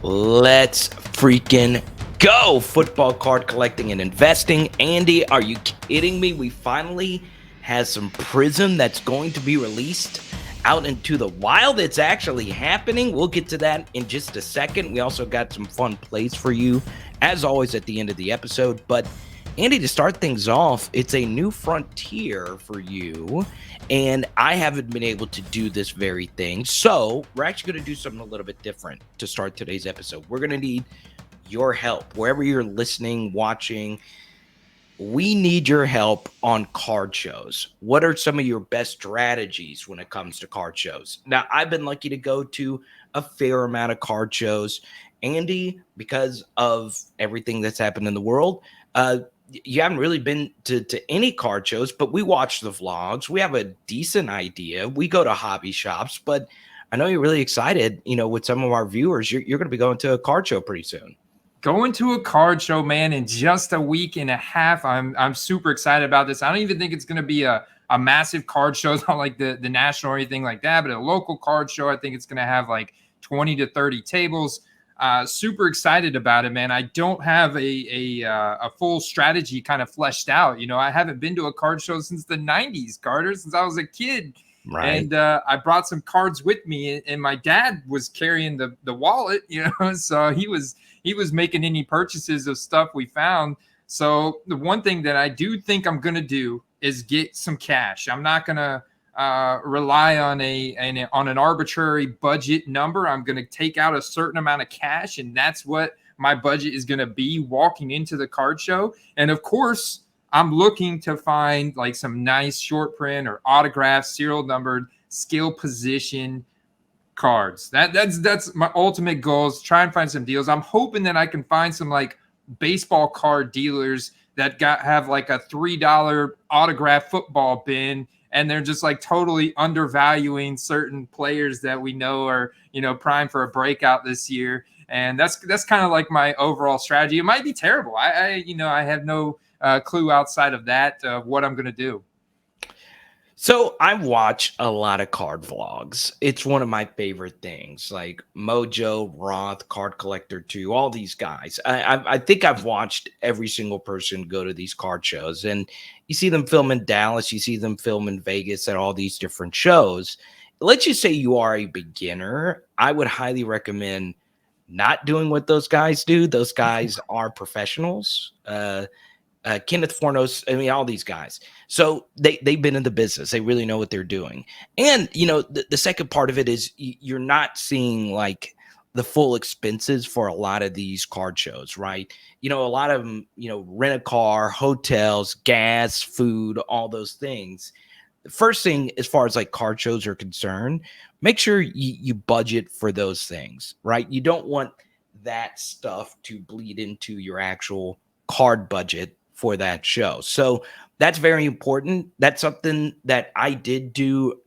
Let's freaking go! Football card collecting and investing. Andy, are you kidding me? We finally have some Prism that's going to be released out into the wild. It's actually happening. We'll get to that in just a second. We also got some fun plays for you, as always, at the end of the episode. But Andy, to start things off, it's a new frontier for you, and I haven't been able to do this very thing. So we're actually going to do something a little bit different to start today's episode. We're going to need your help wherever you're listening, watching. We need your help on card shows. What are some of your best strategies when it comes to card shows? Now, I've been lucky to go to a fair amount of card shows. Andy, because of everything that's happened in the world, you haven't really been to any card shows, but we watch the vlogs. We have a decent idea. We go to hobby shops, but I know you're really excited, with some of our viewers. You're going to be going to a card show pretty soon. Going to a card show, man, in just a week and a half. I'm super excited about this. I don't even think it's going to be a massive card show. It's not like the national or anything like that, but a local card show. I think it's going to have like 20 to 30 tables. Super excited about it, man. I don't have a full strategy kind of fleshed out. I haven't been to a card show since the 90s, Carter, since I was a kid. Right. And I brought some cards with me, and my dad was carrying the wallet, so he was making any purchases of stuff we found. So the one thing that I do think I'm going to do is get some cash. I'm not going to rely on an arbitrary budget number. I'm going to take out a certain amount of cash, and that's what my budget is going to be walking into the card show. And of course, I'm looking to find like some nice short print or autographed, serial numbered, skill position cards. That's my ultimate goal, is try and find some deals. I'm hoping that I can find some like baseball card dealers that have like a $3 autograph football bin, and they're just like totally undervaluing certain players that we know are, prime for a breakout this year. And that's kind of like my overall strategy. It might be terrible. I have no clue outside of that what I'm going to do. So I watch a lot of card vlogs. It's one of my favorite things, like Mojo, Roth, Card Collector 2, all these guys. I think I've watched every single person go to these card shows, and you see them film in Dallas, you see them film in Vegas at all these different shows. Let's just say you are a beginner. I would highly recommend not doing what those guys do. Those guys are professionals. Kenneth Fornos, all these guys. So they've been in the business. They really know what they're doing. And, the second part of it is you're not seeing like the full expenses for a lot of these card shows, right? A lot of them, rent a car, hotels, gas, food, all those things. The first thing, as far as like card shows are concerned, make sure you budget for those things, right? You don't want that stuff to bleed into your actual card budget for that show. So that's very important. That's something that I did do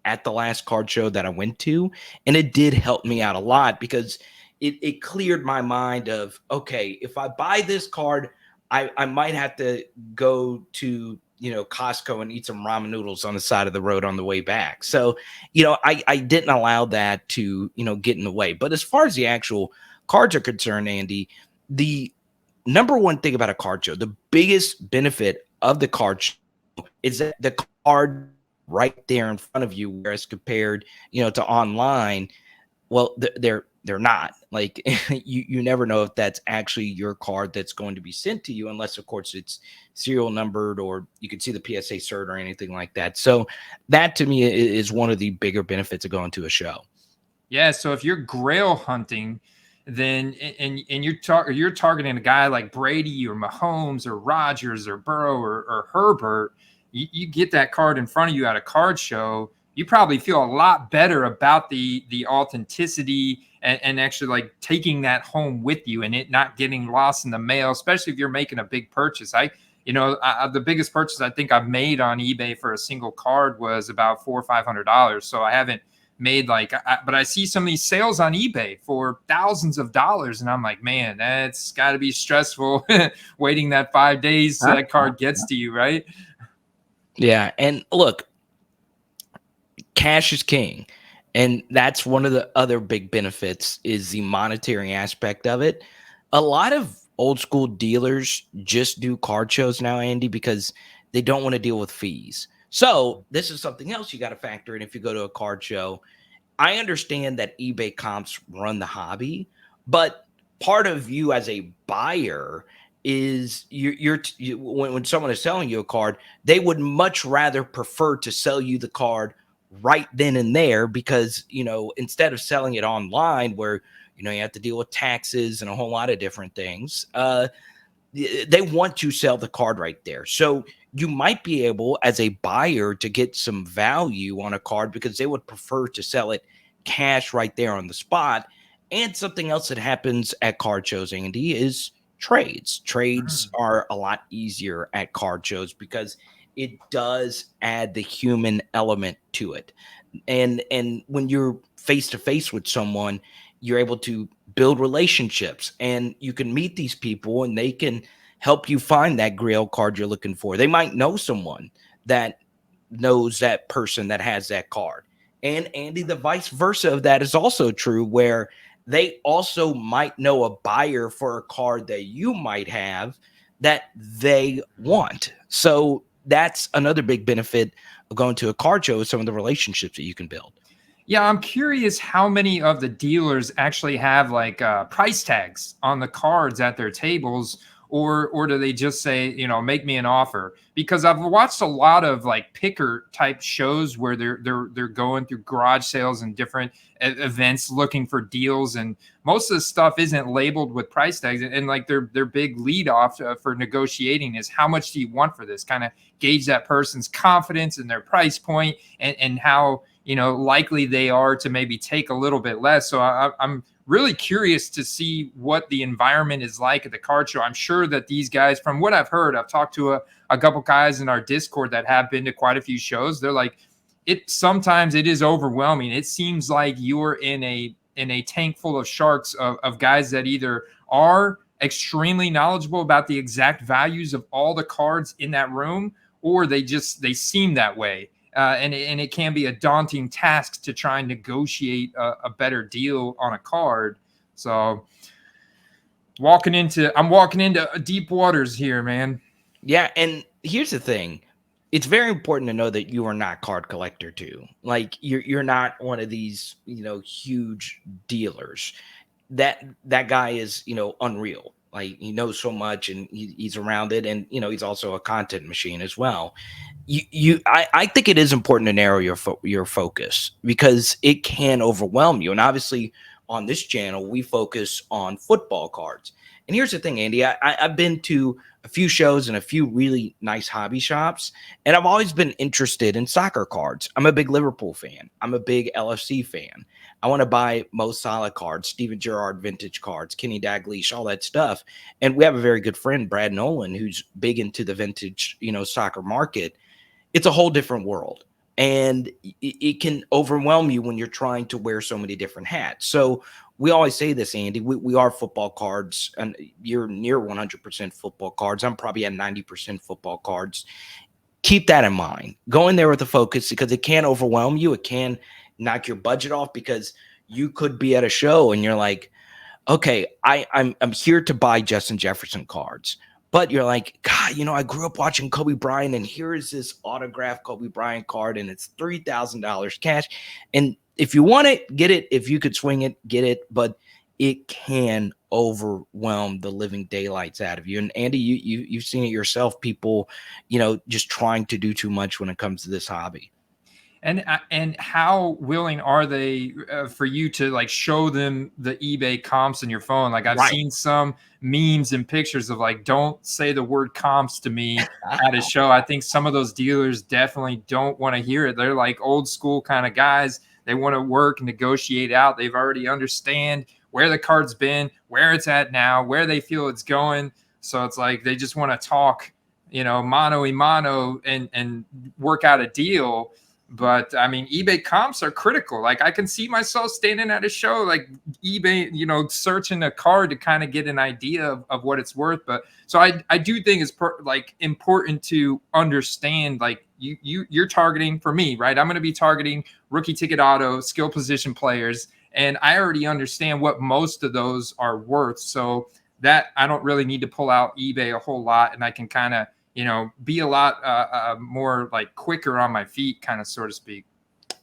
at the last card show that I went to, and it did help me out a lot because it cleared my mind of, okay, if I buy this card, I might have to go to Costco and eat some ramen noodles on the side of the road on the way back. So I didn't allow that to get in the way. But as far as the actual cards are concerned, Andy, the number one thing about a card show, the biggest benefit of the card show is that the card right there in front of you, whereas compared, to online, well, they're not. Like you never know if that's actually your card that's going to be sent to you, unless of course it's serial numbered or you can see the PSA cert or anything like that. So that to me is one of the bigger benefits of going to a show. Yeah. So if you're grail hunting, then and you're targeting a guy like Brady or Mahomes or Rodgers or Burrow or Herbert, you get that card in front of you at a card show, you probably feel a lot better about the authenticity and actually like taking that home with you and it not getting lost in the mail, especially if you're making a big purchase. The biggest purchase I think I've made on eBay for a single card was about $400 or $500. So I haven't made but I see some of these sales on eBay for thousands of dollars, and I'm like, man, that's got to be stressful waiting that 5 days so that card gets to you, right? Yeah, and look, cash is king. And that's one of the other big benefits is the monetary aspect of it. A lot of old school dealers just do card shows now, Andy, because they don't want to deal with fees. So this is something else you got to factor in if you go to a card show. I understand that eBay comps run the hobby, but part of you as a buyer is when someone is selling you a card, they would much rather prefer to sell you the card right then and there because, instead of selling it online where, you have to deal with taxes and a whole lot of different things. They want to sell the card right there. So you might be able, as a buyer, to get some value on a card because they would prefer to sell it cash right there on the spot. And something else that happens at card shows, Andy, is trades. Trades are a lot easier at card shows because it does add the human element to it. And when you're face to face with someone, you're able to build relationships and you can meet these people and they can help you find that grail card you're looking for. They might know someone that knows that person that has that card. And Andy, the vice versa of that is also true, where they also might know a buyer for a card that you might have that they want. So that's another big benefit of going to a card show, is some of the relationships that you can build. Yeah, I'm curious how many of the dealers actually have like price tags on the cards at their tables, or do they just say, make me an offer? Because I've watched a lot of like picker type shows where they're going through garage sales and different events looking for deals, and most of the stuff isn't labeled with price tags. And like their big lead off for negotiating is, how much do you want for this? Kind of gauge that person's confidence in their price point, and how likely they are to maybe take a little bit less. So I'm really curious to see what the environment is like at the card show. I'm sure that these guys, from what I've heard, I've talked to a couple guys in our Discord that have been to quite a few shows. They're like, sometimes it is overwhelming. It seems like you're in a tank full of sharks of guys that either are extremely knowledgeable about the exact values of all the cards in that room, or they seem that way. And it can be a daunting task to try and negotiate a better deal on a card. So I'm walking into deep waters here, man. Yeah, and here's the thing. It's very important to know that you are not card collector too. Like you're not one of these, huge dealers. That guy is, unreal. Like he knows so much and he's around it, and he's also a content machine as well. I think it is important to narrow your focus because it can overwhelm you. And obviously on this channel we focus on football cards. And here's the thing, Andy, I've been to a few shows and a few really nice hobby shops, and I've always been interested in soccer cards. I'm a big Liverpool fan. I'm a big LFC fan. I want to buy Mo Salah cards, Steven Gerrard vintage cards, Kenny Dalglish, all that stuff. And we have a very good friend, Brad Nolan, who's big into the vintage, soccer market. It's a whole different world. And it can overwhelm you when you're trying to wear so many different hats. So we always say this, Andy, we are football cards, and you're near 100% football cards. I'm probably at 90% football cards. Keep that in mind. Go in there with a focus because it can overwhelm you. It can knock your budget off because you could be at a show and you're like, okay, I'm here to buy Justin Jefferson cards. But you're like, God, I grew up watching Kobe Bryant, and here is this autographed Kobe Bryant card, and it's $3,000 cash. And if you want it, get it. If you could swing it, get it. But it can overwhelm the living daylights out of you. And Andy, you've seen it yourself. People, just trying to do too much when it comes to this hobby. And how willing are they for you to like show them the eBay comps on your phone? Like I've seen some memes and pictures of like, don't say the word comps to me at a show. I think some of those dealers definitely don't want to hear it. They're like old school kind of guys. They want to work and negotiate out. They've already understand where the card's been, where it's at now, where they feel it's going. So it's like they just want to talk, mano a mano and work out a deal. But I mean, eBay comps are critical. Like I can see myself standing at a show, like eBay, searching a card to kind of get an idea of what it's worth. But so I do think it's like important to understand, like you're targeting, for me, right? I'm going to be targeting rookie ticket auto, skill position players, and I already understand what most of those are worth. So that I don't really need to pull out eBay a whole lot, and I can kind of be a lot more like quicker on my feet, kind of, so to speak.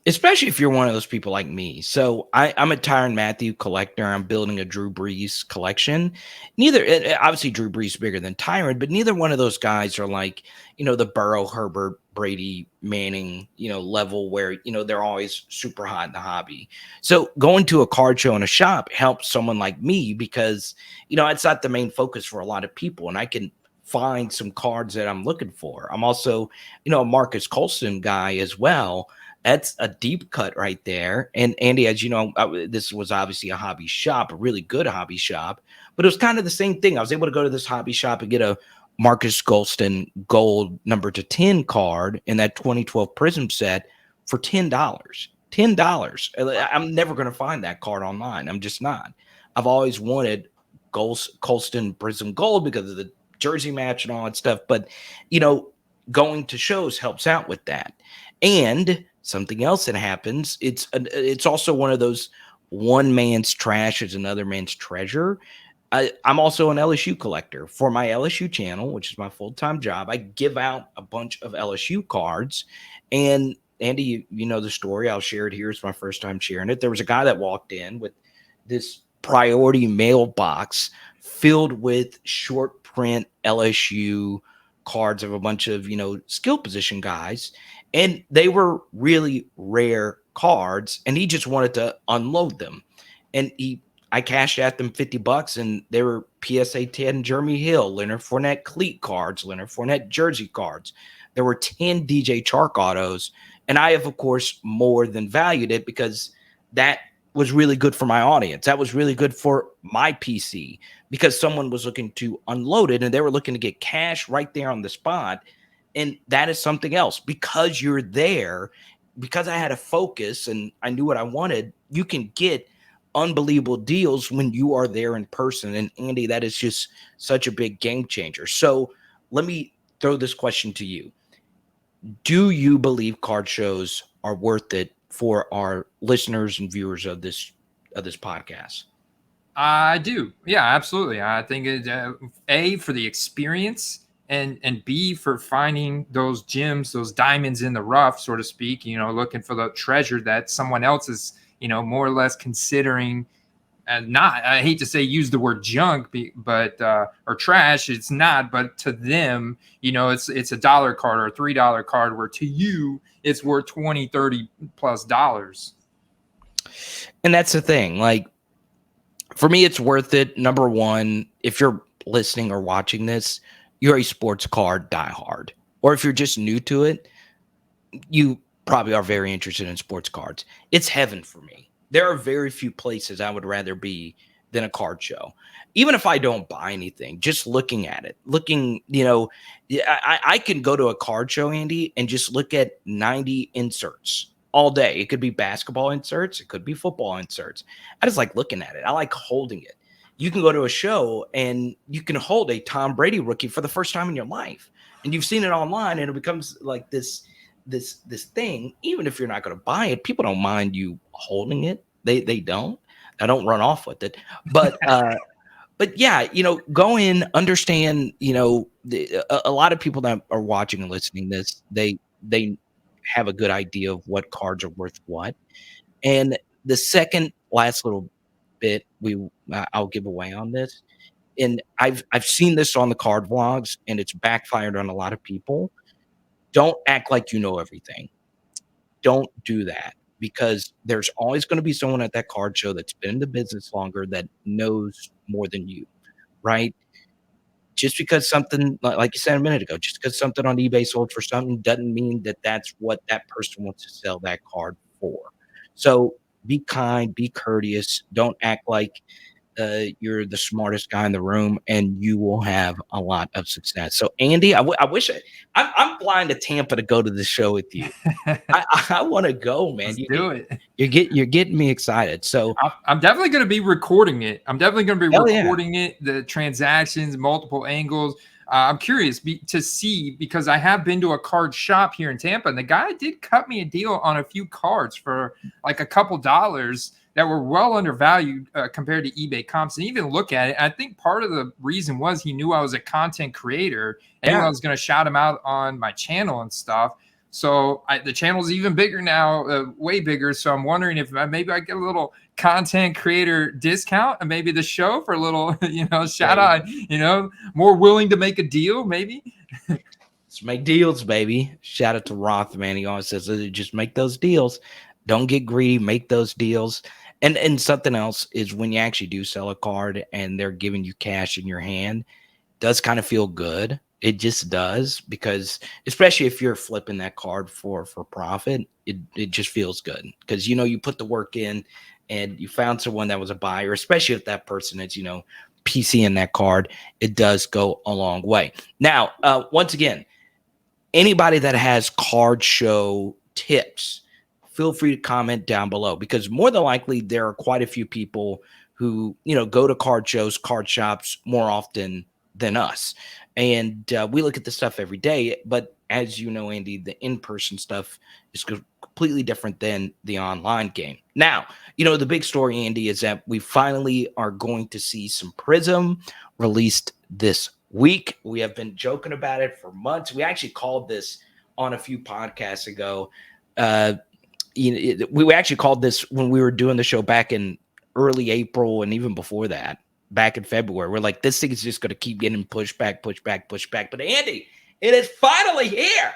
Especially if you're one of those people like me. So I'm a Tyrann Mathieu collector. I'm building a Drew Brees collection. Obviously Drew Brees is bigger than Tyrann, but neither one of those guys are like, the Burrow, Herbert, Brady, Manning, level where, they're always super hot in the hobby. So going to a card show in a shop helps someone like me because, it's not the main focus for a lot of people. And I can find some cards that I'm looking for. I'm also, a Marcus Colston guy as well. That's a deep cut right there. And Andy, as you know, this was obviously a hobby shop, a really good hobby shop, but it was kind of the same thing. I was able to go to this hobby shop and get a Marcus Golston gold number to 10 card in that 2012 Prism set for $10. $10. I'm never going to find that card online. I'm just not. I've always wanted Colston Prism Gold because of the jersey match and all that stuff. But, going to shows helps out with that. And something else that happens, it's also one of those one man's trash is another man's treasure. I'm also an LSU collector for my LSU channel, which is my full-time job. I give out a bunch of LSU cards. And Andy, you know the story. I'll share it here. It's my first time sharing it. There was a guy that walked in with this priority mailbox filled with short print LSU cards of a bunch of, skill position guys. And they were really rare cards. And he just wanted to unload them. And I cashed at them $50 and they were PSA 10 Jeremy Hill, Leonard Fournette cleat cards, Leonard Fournette jersey cards. There were 10 DJ Chark autos. And I have, of course, more than valued it because that was really good for my audience. That was really good for my PC because someone was looking to unload it and they were looking to get cash right there on the spot. And that is something else because you're there, because I had a focus and I knew what I wanted. You can get unbelievable deals when you are there in person. And Andy, that is just such a big game changer. So let me throw this question to you. Do you believe card shows are worth it for our listeners and viewers of this podcast? I do. Yeah, absolutely. I think it, A, for the experience, and B, for finding those gems, those diamonds in the rough, so to speak, looking for the treasure that someone else is, more or less considering. And not, I hate to say use the word junk, but or trash. It's not, but to them, it's a dollar card or a $3 card, where to you it's worth 20, 30 plus dollars. And that's the thing. Like, for me, it's worth it. Number one, if you're listening or watching this, you're a sports card diehard. Or if you're just new to it, you probably are very interested in sports cards. It's heaven for me. There are very few places I would rather be than a card show. Even if I don't buy anything, just looking at it, I can go to a card show, Andy, and just look at 90 inserts all day. It could be basketball inserts. It could be football inserts. I just like looking at it. I like holding it. You can go to a show and you can hold a Tom Brady rookie for the first time in your life. And you've seen it online and it becomes like this thing. Even if you're not going to buy it, people don't mind you holding it. They don't. I don't run off with it. But yeah, go in, understand, a lot of people that are watching and listening to this, they have a good idea of what cards are worth what. And the second last little bit I'll give away on this, and I've seen this on the card vlogs, and it's backfired on a lot of people. Don't act like you know everything. Don't do that because there's always going to be someone at that card show that's been in the business longer that knows more than you, right? Just because something, like you said a minute ago, just because something on eBay sold for something doesn't mean that that's what that person wants to sell that card for. So be kind, be courteous. Don't act like you're the smartest guy in the room, and you will have a lot of success. So, Andy, I wish I'm flying to Tampa to go to the show with you. I want to go, man. Let's do it. You're getting me excited. So, I'm definitely going to be recording it. hell yeah. The transactions, multiple angles. I'm curious to see, because I have been to a card shop here in Tampa, and the guy did cut me a deal on a few cards for like a couple dollars that were well undervalued compared to eBay comps. And even look at it, I think part of the reason was he knew I was a content creator and knew I was going to shout him out on my channel and stuff. So the channel's even bigger now, way bigger. So I'm wondering if maybe I get a little content creator discount and maybe the show for a little, shout out, more willing to make a deal, maybe. Let's make deals, baby. Shout out to Roth, man. He always says, just make those deals. Don't get greedy. Make those deals. And something else is when you actually do sell a card and they're giving you cash in your hand, it does kind of feel good. It just does, because especially if you're flipping that card for profit, it just feels good because, you put the work in and you found someone that was a buyer, especially if that person is, PC in that card. It does go a long way. Now, once again, anybody that has card show tips, feel free to comment down below, because more than likely there are quite a few people who, go to card shows, card shops more often than us. And we look at this stuff every day. But as you know, Andy, the in-person stuff is completely different than the online game. Now, the big story, Andy, is that we finally are going to see some Prism released this week. We have been joking about it for months. We actually called this on a few podcasts ago. We actually called this when we were doing the show back in early April, and even before that, back in February. We're like, this thing is just going to keep getting pushed back. But Andy, it is finally here.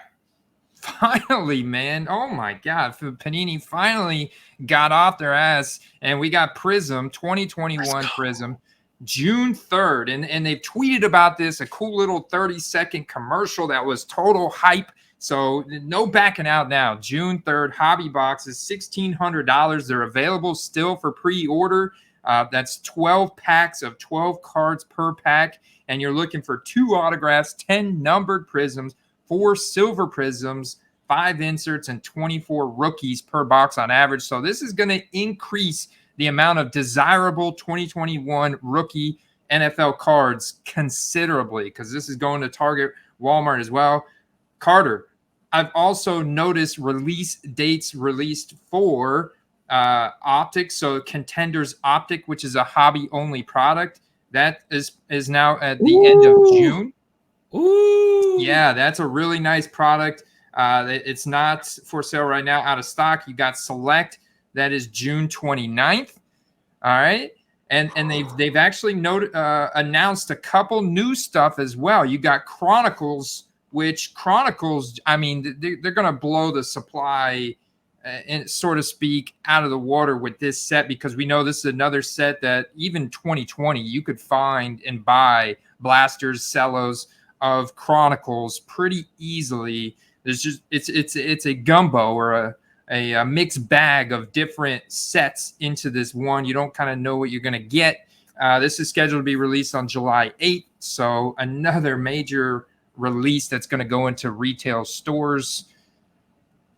Finally, man. Oh my God. Panini finally got off their ass, and we got Prism 2021 Prism June 3rd. And they've tweeted about this, a cool little 30-second commercial that was total hype. So no backing out now. June 3rd, hobby boxes, $1,600. They're available still for pre-order. That's 12 packs of 12 cards per pack. And you're looking for 2 autographs, 10 numbered prisms, 4 silver prisms, 5 inserts, and 24 rookies per box on average. So this is going to increase the amount of desirable 2021 rookie NFL cards considerably, because this is going to Target, Walmart as well. Carter, I've also noticed release dates released for Optic. So Contenders Optic, which is a hobby only product, that is now at the end of June. Ooh. Yeah, that's a really nice product. It's not for sale right now, out of stock. You got Select, that is June 29th. All right. And they've actually announced a couple new stuff as well. You got Chronicles, which Chronicles, I mean, they're going to blow the supply, and so to speak, out of the water with this set, because we know this is another set that even 2020 you could find and buy blasters, cellos of Chronicles pretty easily. There's just it's a gumbo or a mixed bag of different sets into this one. You don't kind of know what you're going to get. This is scheduled to be released on July 8th, so another major release that's going to go into retail stores.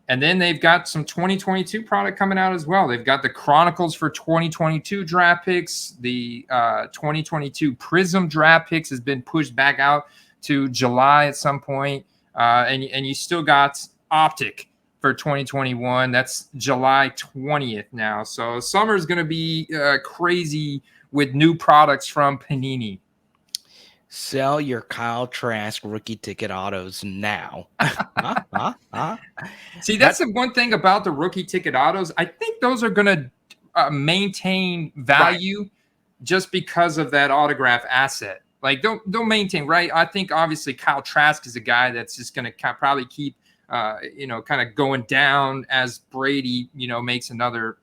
And then they've got some 2022 product coming out as well. They've got the Chronicles for 2022 draft picks. The 2022 Prism draft picks has been pushed back out to July at some point. And you still got Optic for 2021. That's July 20th now. So summer is going to be crazy with new products from Panini. Sell your Kyle Trask rookie ticket autos now. See, that's the one thing about the rookie ticket autos. I think those are going to maintain value just because of that autograph asset. Like, don't maintain, right? I think obviously Kyle Trask is a guy that's just going to probably keep, kind of going down as Brady, makes another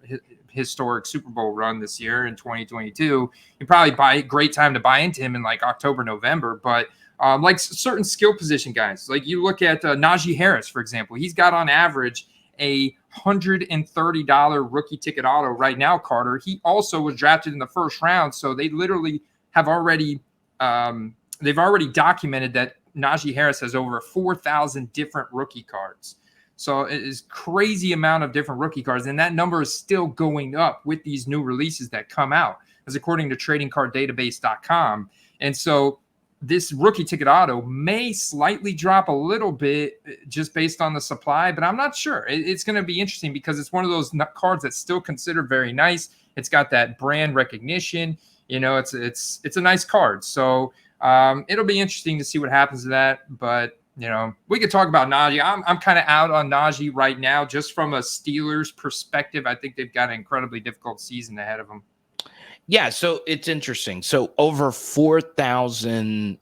historic Super Bowl run this year in 2022. You probably great time to buy into him in like October, November. But like certain skill position guys, like you look at Najee Harris, for example, he's got on average a $130 rookie ticket auto right now, Carter. He also was drafted in the first round, so they literally have already they've already documented that Najee Harris has over 4,000 different rookie cards. So it is crazy amount of different rookie cards, and that number is still going up with these new releases that come out, as according to tradingcarddatabase.com. And so this rookie ticket auto may slightly drop a little bit just based on the supply, but I'm not sure. It's going to be interesting because it's one of those cards that's still considered very nice. It's got that brand recognition. It's a nice card. So it'll be interesting to see what happens to that. But we could talk about Najee. I'm kind of out on Najee right now, just from a Steelers perspective. I think they've got an incredibly difficult season ahead of them. Yeah, so it's interesting. So over 4,000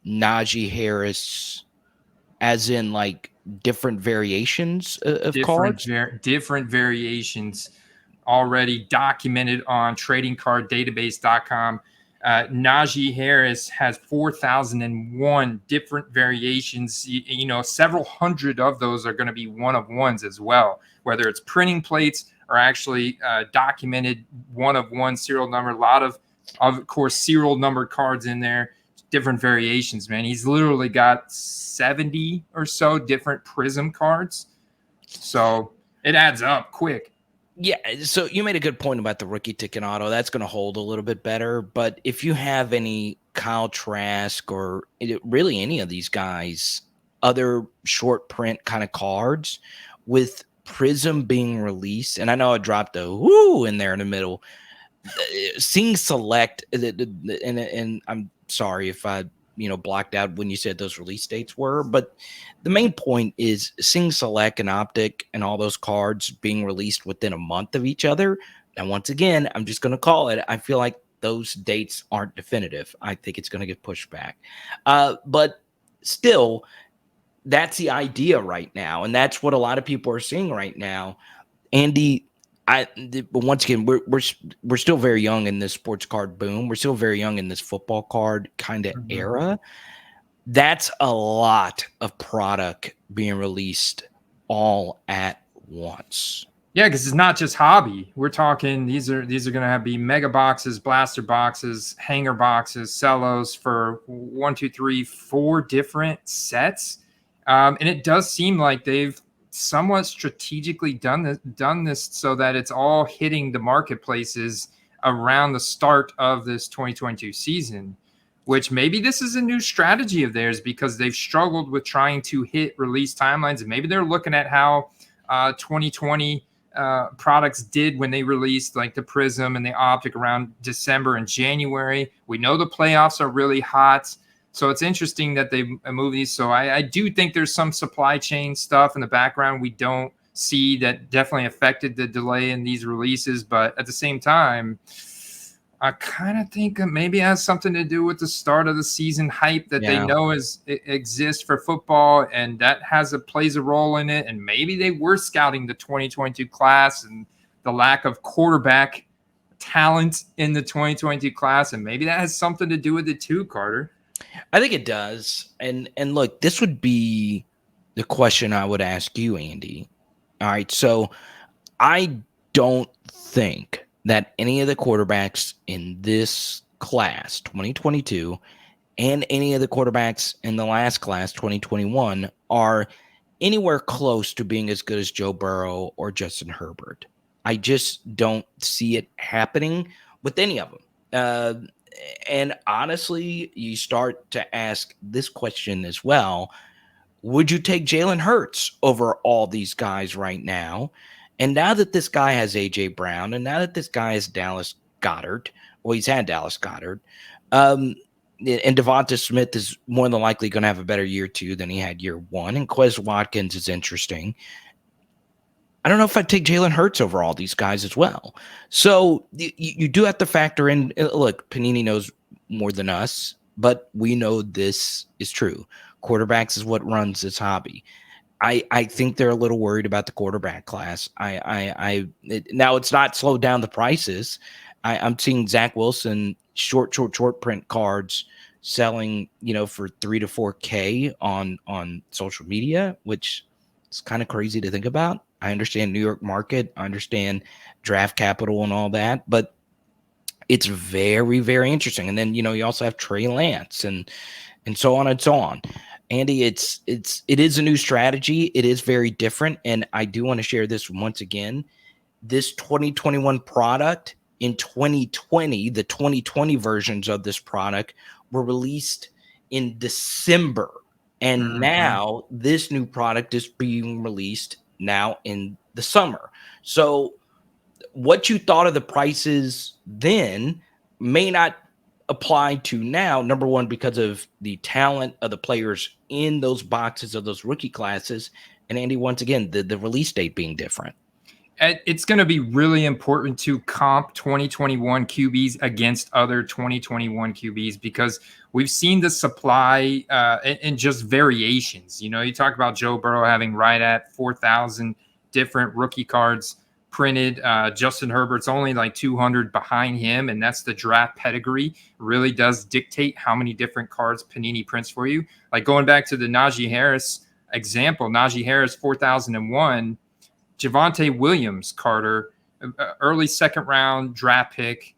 Najee Harris, as in like different variations of cards? Different variations already documented on tradingcarddatabase.com. Najee Harris has 4,001 different variations. Several hundred of those are going to be one-of-ones as well, whether it's printing plates or actually documented one-of-one serial number. A lot of course, serial numbered cards in there, different variations, man. He's literally got 70 or so different Prism cards. So it adds up quick. Yeah, so you made a good point about the rookie ticket auto. That's going to hold a little bit better. But if you have any Kyle Trask or really any of these guys, other short print kind of cards with Prism being released, and I know I dropped a woo in there in the middle, seeing Select, and I'm sorry if I blocked out when you said those release dates were, but the main point is seeing Select and Optic and all those cards being released within a month of each other. And once again, I'm just going to call it, I feel like those dates aren't definitive. I think it's going to get pushed back. But still, that's the idea right now. And that's what a lot of people are seeing right now. Andy, once again, we're still very young in this sports card boom. We're still very young in this football card kind of era. That's a lot of product being released all at once. Yeah, because it's not just hobby. We're talking these are going to be mega boxes, blaster boxes, hanger boxes, cellos for 1, 2, 3, 4 different sets. And it does seem like they've somewhat strategically done this so that it's all hitting the marketplaces around the start of this 2022 season, which maybe this is a new strategy of theirs because they've struggled with trying to hit release timelines. And maybe they're looking at how 2020 products did when they released like the Prism and the Optic around December and January. We know the playoffs are really hot. So it's interesting that they move these. So I do think there's some supply chain stuff in the background we don't see that definitely affected the delay in these releases. But at the same time, I kind of think that maybe it has something to do with the start of the season hype that they know exists for football, and that plays a role in it. And maybe they were scouting the 2022 class and the lack of quarterback talent in the 2022 class, and maybe that has something to do with it too, Carter. I think it does. And look, this would be the question I would ask you, Andy. All right, so I don't think that any of the quarterbacks in this class, 2022, and any of the quarterbacks in the last class, 2021, are anywhere close to being as good as Joe Burrow or Justin Herbert. I just don't see it happening with any of them. And honestly, you start to ask this question as well. Would you take Jalen Hurts over all these guys right now? And now that this guy has A.J. Brown, and now that this guy has Dallas Goedert, well, he's had Dallas Goedert, and Devonta Smith is more than likely going to have a better year two than he had year one, and Quez Watkins is interesting. I don't know if I'd take Jalen Hurts over all these guys as well. So you do have to factor in, look, Panini knows more than us, but we know this is true. Quarterbacks is what runs this hobby. I think they're a little worried about the quarterback class. Now it's not slowed down the prices. I'm seeing Zach Wilson short print cards selling, for $3 to $4K on social media, which is kind of crazy to think about. I understand New York market. I understand draft capital and all that, but it's very, very interesting. And then, you also have Trey Lance and so on and so on. Andy, it is a new strategy. It is very different. And I do want to share this once again. This 2021 product in 2020, the 2020 versions of this product were released in December. And Mhm. now this new product is being released now in the summer. So what you thought of the prices then may not apply to now. Number one, because of the talent of the players in those boxes of those rookie classes. And Andy, once again, the release date being different. It's going to be really important to comp 2021 QBs against other 2021 QBs because we've seen the supply in just variations. You talk about Joe Burrow having right at 4,000 different rookie cards printed. Justin Herbert's only like 200 behind him, and that's the draft pedigree. Really does dictate how many different cards Panini prints for you. Like going back to the Najee Harris example, Najee Harris 4001. Javonte Williams, Carter, early second round draft pick,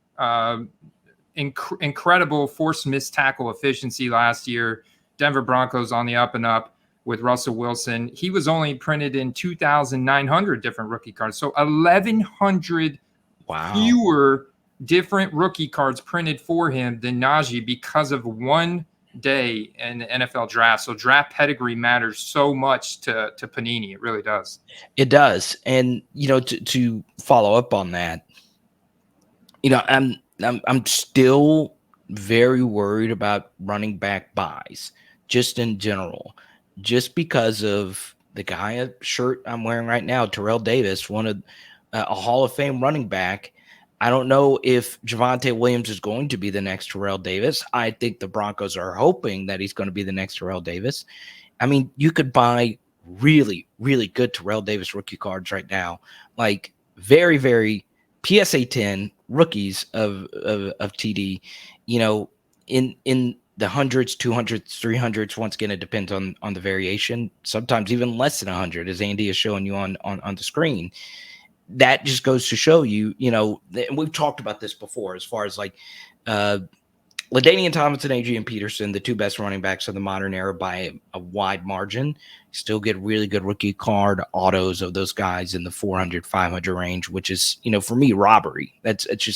incredible force missed tackle efficiency last year. Denver Broncos on the up and up with Russell Wilson. He was only printed in 2,900 different rookie cards. So 1,100 Wow. fewer different rookie cards printed for him than Najee because of one day in the NFL draft. So draft pedigree matters so much to Panini. It really does. It does. And, to follow up on that, I'm still very worried about running back buys just in general, just because of the guy shirt I'm wearing right now, Terrell Davis, one of a Hall of Fame running back. I don't know if Javonte Williams is going to be the next Terrell Davis. I think the Broncos are hoping that he's going to be the next Terrell Davis. I mean, you could buy really, really good Terrell Davis rookie cards right now, like very, very PSA 10 rookies of TD, in the hundreds, 200s, 300s. Once again, it depends on the variation. Sometimes even less than 100, as Andy is showing you on the screen. That just goes to show you, and we've talked about this before, as far as like LaDainian Tomlinson, Adrian Peterson, the two best running backs of the modern era by a wide margin. Still get really good rookie card autos of those guys in the 400, 500 range, which is, for me, robbery. It's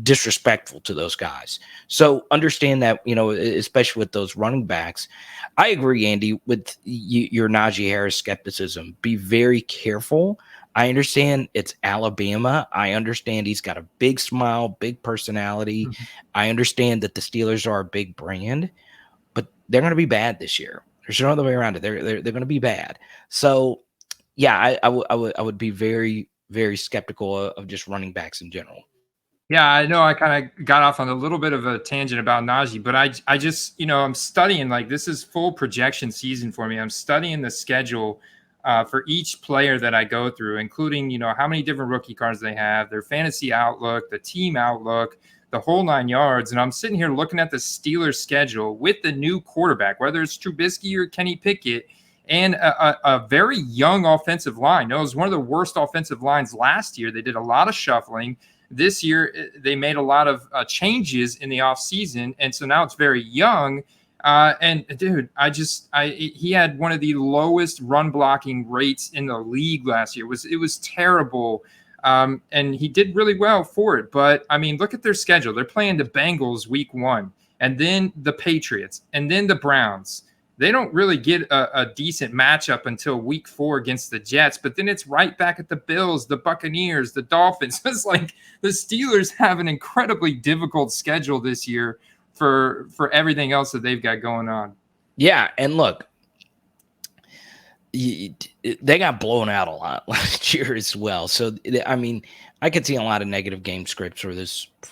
disrespectful to those guys. So understand that, especially with those running backs. I agree, Andy, with your Najee Harris skepticism. Be very careful. I understand it's Alabama. I understand he's got a big smile, big personality. I understand that the Steelers are a big brand, but they're going to be bad this year. There's no other way around it. They're going to be bad. So, yeah, I would be very, very skeptical of just running backs in general. Yeah, I know I kind of got off on a little bit of a tangent about Najee, but I just, I'm studying, like, this is full projection season for me. I'm studying the schedule for each player that I go through, including, how many different rookie cards they have, their fantasy outlook, the team outlook, the whole 9 yards. And I'm sitting here looking at the Steelers schedule with the new quarterback, whether it's Trubisky or Kenny Pickett, and a very young offensive line. No, it was one of the worst offensive lines last year. They did a lot of shuffling. This year, they made a lot of changes in the offseason, and so now it's very young. And dude, he had one of the lowest run blocking rates in the league last year. It was terrible, and he did really well for it. But I mean, look at their schedule. They're playing the Bengals week 1, and then the Patriots, and then the Browns. They don't really get a decent matchup until week 4 against the Jets, but then it's right back at the Bills, the Buccaneers, the Dolphins. It's like the Steelers have an incredibly difficult schedule this year for everything else that they've got going on. Yeah, and look, they got blown out a lot last year as well. So I mean, I could see a lot of negative game scripts for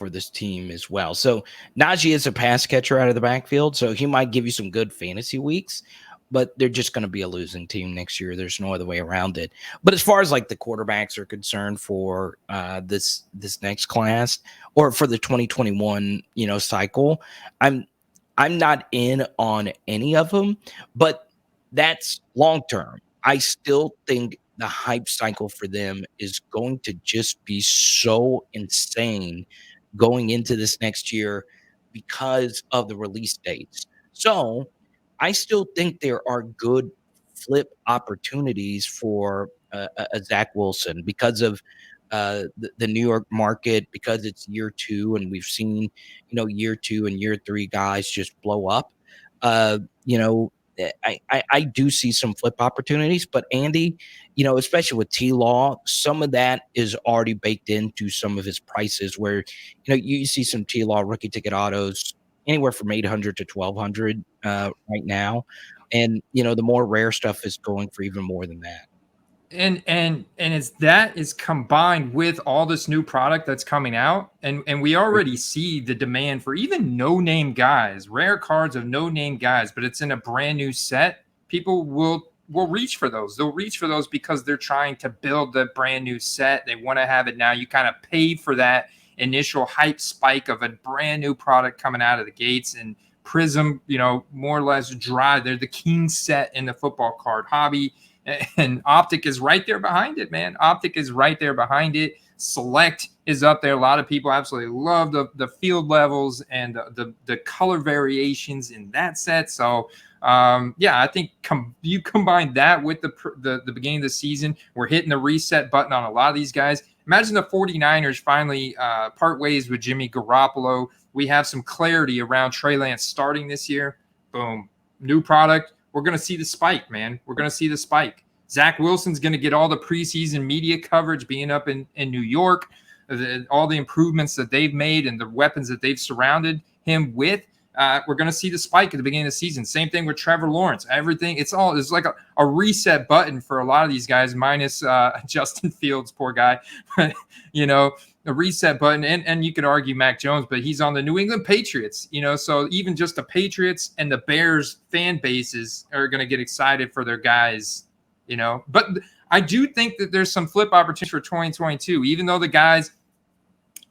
this team as well. So Najee is a pass catcher out of the backfield, so he might give you some good fantasy weeks, but they're just going to be a losing team next year. There's no other way around it. But as far as like the quarterbacks are concerned for this next class or for the 2021 cycle, I'm not in on any of them, but that's long term. I still think the hype cycle for them is going to just be so insane going into this next year because of the release dates. So, I still think there are good flip opportunities for a Zach Wilson because of the New York market, because it's year two, and we've seen, year two and year three guys just blow up. Uh, you know, I do see some flip opportunities, but Andy, especially with T Law, some of that is already baked into some of his prices where, you see some T Law rookie ticket autos anywhere from 800 to 1200 right now. And, the more rare stuff is going for even more than that. And it's that is combined with all this new product that's coming out, and we already see the demand for even no name guys, rare cards of no name guys, but it's in a brand new set. People will reach for those. They'll reach for those because they're trying to build the brand new set. They want to have it now. You kind of pay for that initial hype spike of a brand new product coming out of the gates. And Prism, more or less dry. They're the king set in the football card hobby. And Optic is right there behind it, man. Optic is right there behind it. Select is up there. A lot of people absolutely love the field levels and the color variations in that set. So, I think you combine that with the beginning of the season. We're hitting the reset button on a lot of these guys. Imagine the 49ers finally part ways with Jimmy Garoppolo. We have some clarity around Trey Lance starting this year. Boom. New product. We're going to see the spike, man. We're going to see the spike. Zach Wilson's going to get all the preseason media coverage being up in New York, all the improvements that they've made and the weapons that they've surrounded him with. We're going to see the spike at the beginning of the season. Same thing with Trevor Lawrence. Everything, it's like a reset button for a lot of these guys, minus Justin Fields, poor guy. A reset button, and you could argue Mac Jones, but he's on the New England Patriots, so even just the Patriots and the Bears fan bases are going to get excited for their guys, But I do think that there's some flip opportunities for 2022, even though the guys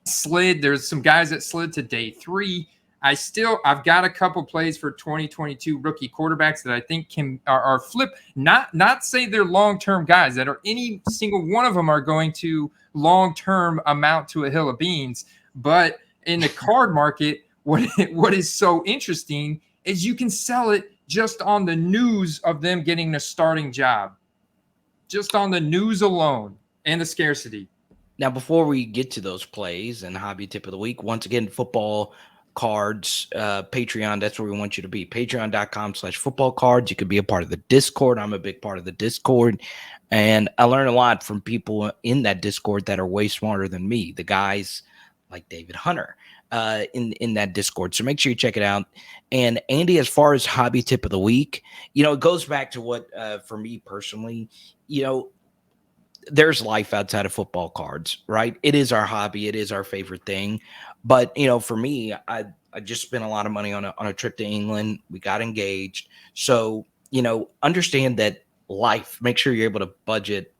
slid. There's some guys that slid to day 3. I've got a couple plays for 2022 rookie quarterbacks that I think are flip, not say they're long-term guys that are any single one of them are going to long-term amount to a hill of beans. But in the card market, what is so interesting is you can sell it just on the news of them getting a starting job, just on the news alone and the scarcity. Now, before we get to those plays and hobby tip of the week, once again, football cards, Patreon, that's where we want you to be. Patreon.com/football cards. You could be a part of the Discord. I'm a big part of the Discord. And I learn a lot from people in that Discord that are way smarter than me. The guys like David Hunter in that Discord. So make sure you check it out. And Andy, as far as hobby tip of the week, it goes back to what, for me personally, there's life outside of football cards, right? It is our hobby. It is our favorite thing. But, for me, I just spent a lot of money on a trip to England. We got engaged. So, understand that life, make sure you're able to budget,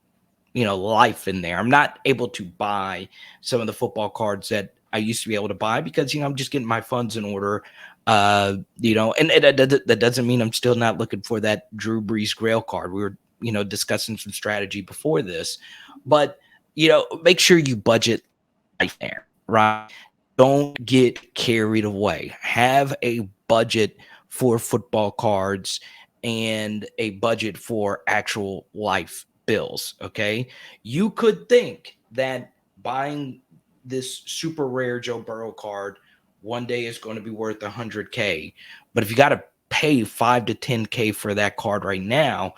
life in there. I'm not able to buy some of the football cards that I used to be able to buy because, I'm just getting my funds in order. And that doesn't mean I'm still not looking for that Drew Brees Grail card. We were, discussing some strategy before this, but, make sure you budget life there, right? Don't get carried away. Have a budget for football cards and a budget for actual life bills. Okay. You could think that buying this super rare Joe Burrow card one day is going to be worth $100K. But if you got to pay $5 to $10K for that card right now,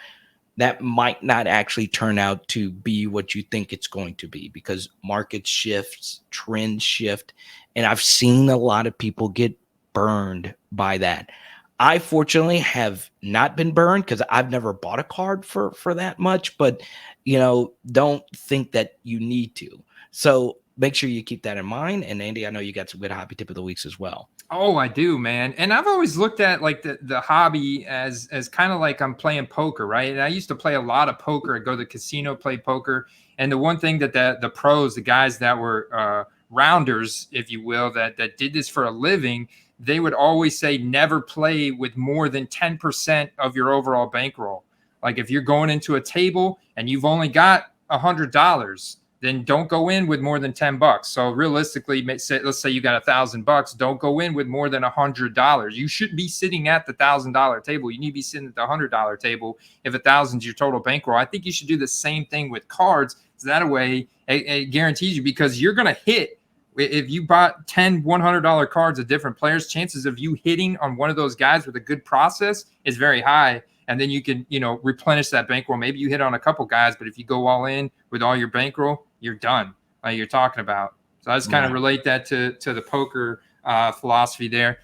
that might not actually turn out to be what you think it's going to be because market shifts, trends shift. And I've seen a lot of people get burned by that. I fortunately have not been burned because I've never bought a card for that much, but don't think that you need to. So make sure you keep that in mind. And Andy, I know you got some good hobby tip of the weeks as well. Oh, I do, man. And I've always looked at like the hobby as kind of like I'm playing poker, right? And I used to play a lot of poker. I'd go to the casino, play poker. And the one thing that the pros, the guys that were rounders, if you will, that did this for a living, they would always say never play with more than 10% of your overall bankroll. Like if you're going into a table and you've only got $100, then don't go in with more than $10. So realistically, let's say you got $1,000. Don't go in with more than $100. You shouldn't be sitting at the $1,000 table. You need to be sitting at the $100 table if 1,000 is your total bankroll. I think you should do the same thing with cards. So that way, it guarantees you, because you're going to hit. If you bought 10 $100 cards of different players, chances of you hitting on one of those guys with a good process is very high. And then you can, replenish that bankroll. Maybe you hit on a couple guys, but if you go all in with all your bankroll, you're done. You're talking about. So I just kind of relate that to the poker philosophy there.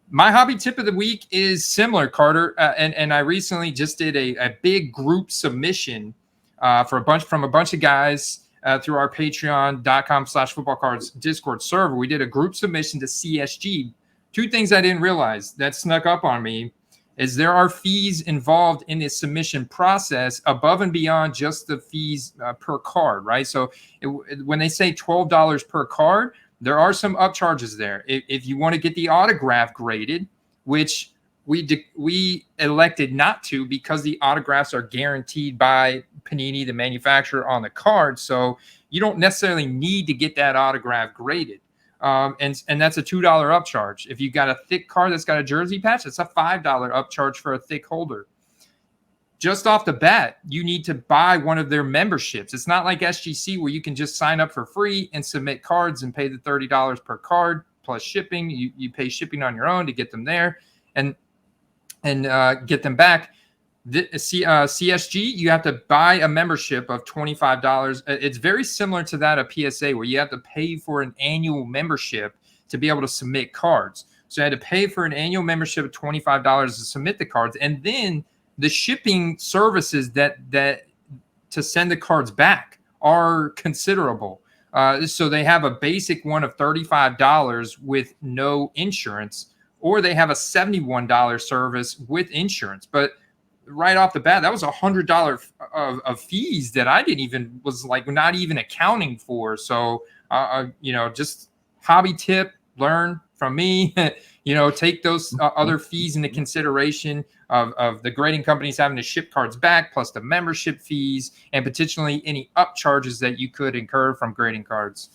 My hobby tip of the week is similar, Carter. And I recently just did a big group submission from a bunch of guys through our patreon.com/footballcards Discord server. We did a group submission to CSG. Two things I didn't realize that snuck up on me is there are fees involved in the submission process above and beyond just the fees per card, right? So when they say $12 per card, there are some upcharges there. If you want to get the autograph graded, which we elected not to because the autographs are guaranteed by Panini, the manufacturer, on the card. So you don't necessarily need to get that autograph graded. And that's a $2 upcharge. If you got a thick card that's got a jersey patch, it's a $5 upcharge for a thick holder. Just off the bat, you need to buy one of their memberships. It's not like SGC where you can just sign up for free and submit cards and pay the $30 per card plus shipping. You pay shipping on your own to get them there and get them back. CSG, you have to buy a membership of $25. It's very similar to that of PSA, where you have to pay for an annual membership to be able to submit cards. So I had to pay for an annual membership of $25 to submit the cards, and then the shipping services that to send the cards back are considerable. So they have a basic one of $35 with no insurance, or they have a $71 service with insurance. But right off the bat, that was $100 of fees that I was not even accounting for. So, just hobby tip, learn from me, take those other fees into consideration of the grading companies having to ship cards back, plus the membership fees and potentially any upcharges that you could incur from grading cards.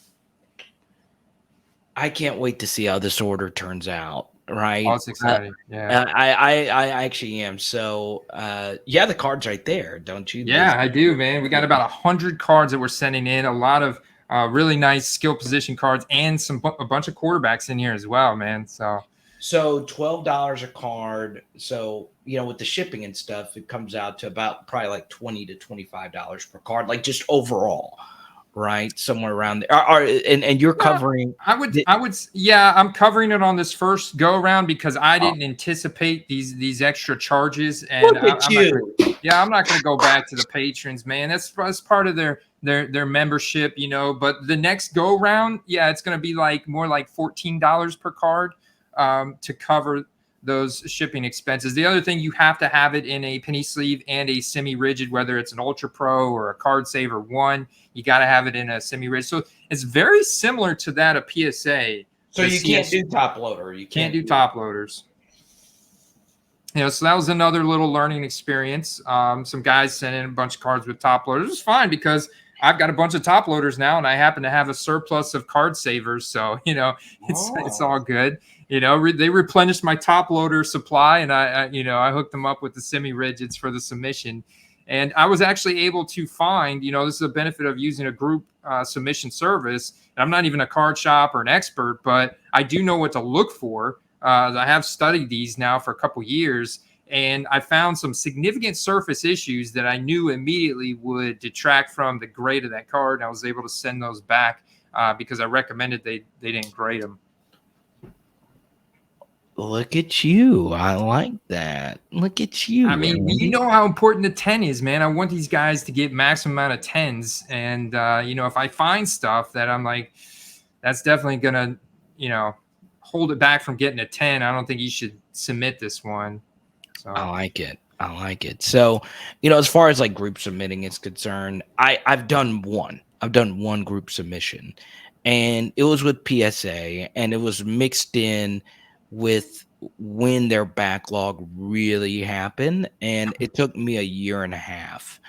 I can't wait to see how this order turns out. Right. Oh, it's exciting. Yeah. I actually am. So, the card's right there, don't you? Yeah, I do, man. We got about 100 cards that we're sending in. A lot of really nice skill position cards and a bunch of quarterbacks in here as well, man. So $12 a card. So, with the shipping and stuff, it comes out to about probably like $20 to $25 per card, like just overall. Right, somewhere around there. And you're covering. I'm covering it on this first go around because I didn't anticipate these extra charges. And I'm not going to go back to the patrons, man. That's part of their membership, But the next go round, it's going to be more like $14 per card to cover those shipping expenses. The other thing, you have to have it in a penny sleeve and a semi-rigid, whether it's an Ultra Pro or a Card Saver 1. You got to have it in a semi-rigid. So it's very similar to that of PSA. So you can't do top loader. You can't do top loaders. So that was another little learning experience. Some guys sent in a bunch of cards with top loaders. It was fine because I've got a bunch of top loaders now, and I happen to have a surplus of card savers. So, it's all good. They replenished my top loader supply, and I hooked them up with the semi-rigids for the submission. And I was actually able to find, this is a benefit of using a group submission service. And I'm not even a card shop or an expert, but I do know what to look for. I have studied these now for a couple years, and I found some significant surface issues that I knew immediately would detract from the grade of that card. And I was able to send those back because I recommended they didn't grade them. Look at you. I like that. Look at you. I mean, you know how important the 10 is, man. I want these guys to get maximum amount of 10s. And, if I find stuff that I'm like, that's definitely going to, hold it back from getting a 10, I don't think you should submit this one. So I like it. So, as far as like group submitting is concerned, I've done one. I've done one group submission, and it was with PSA, and it was mixed in with when their backlog really happened, and it took me a year and a half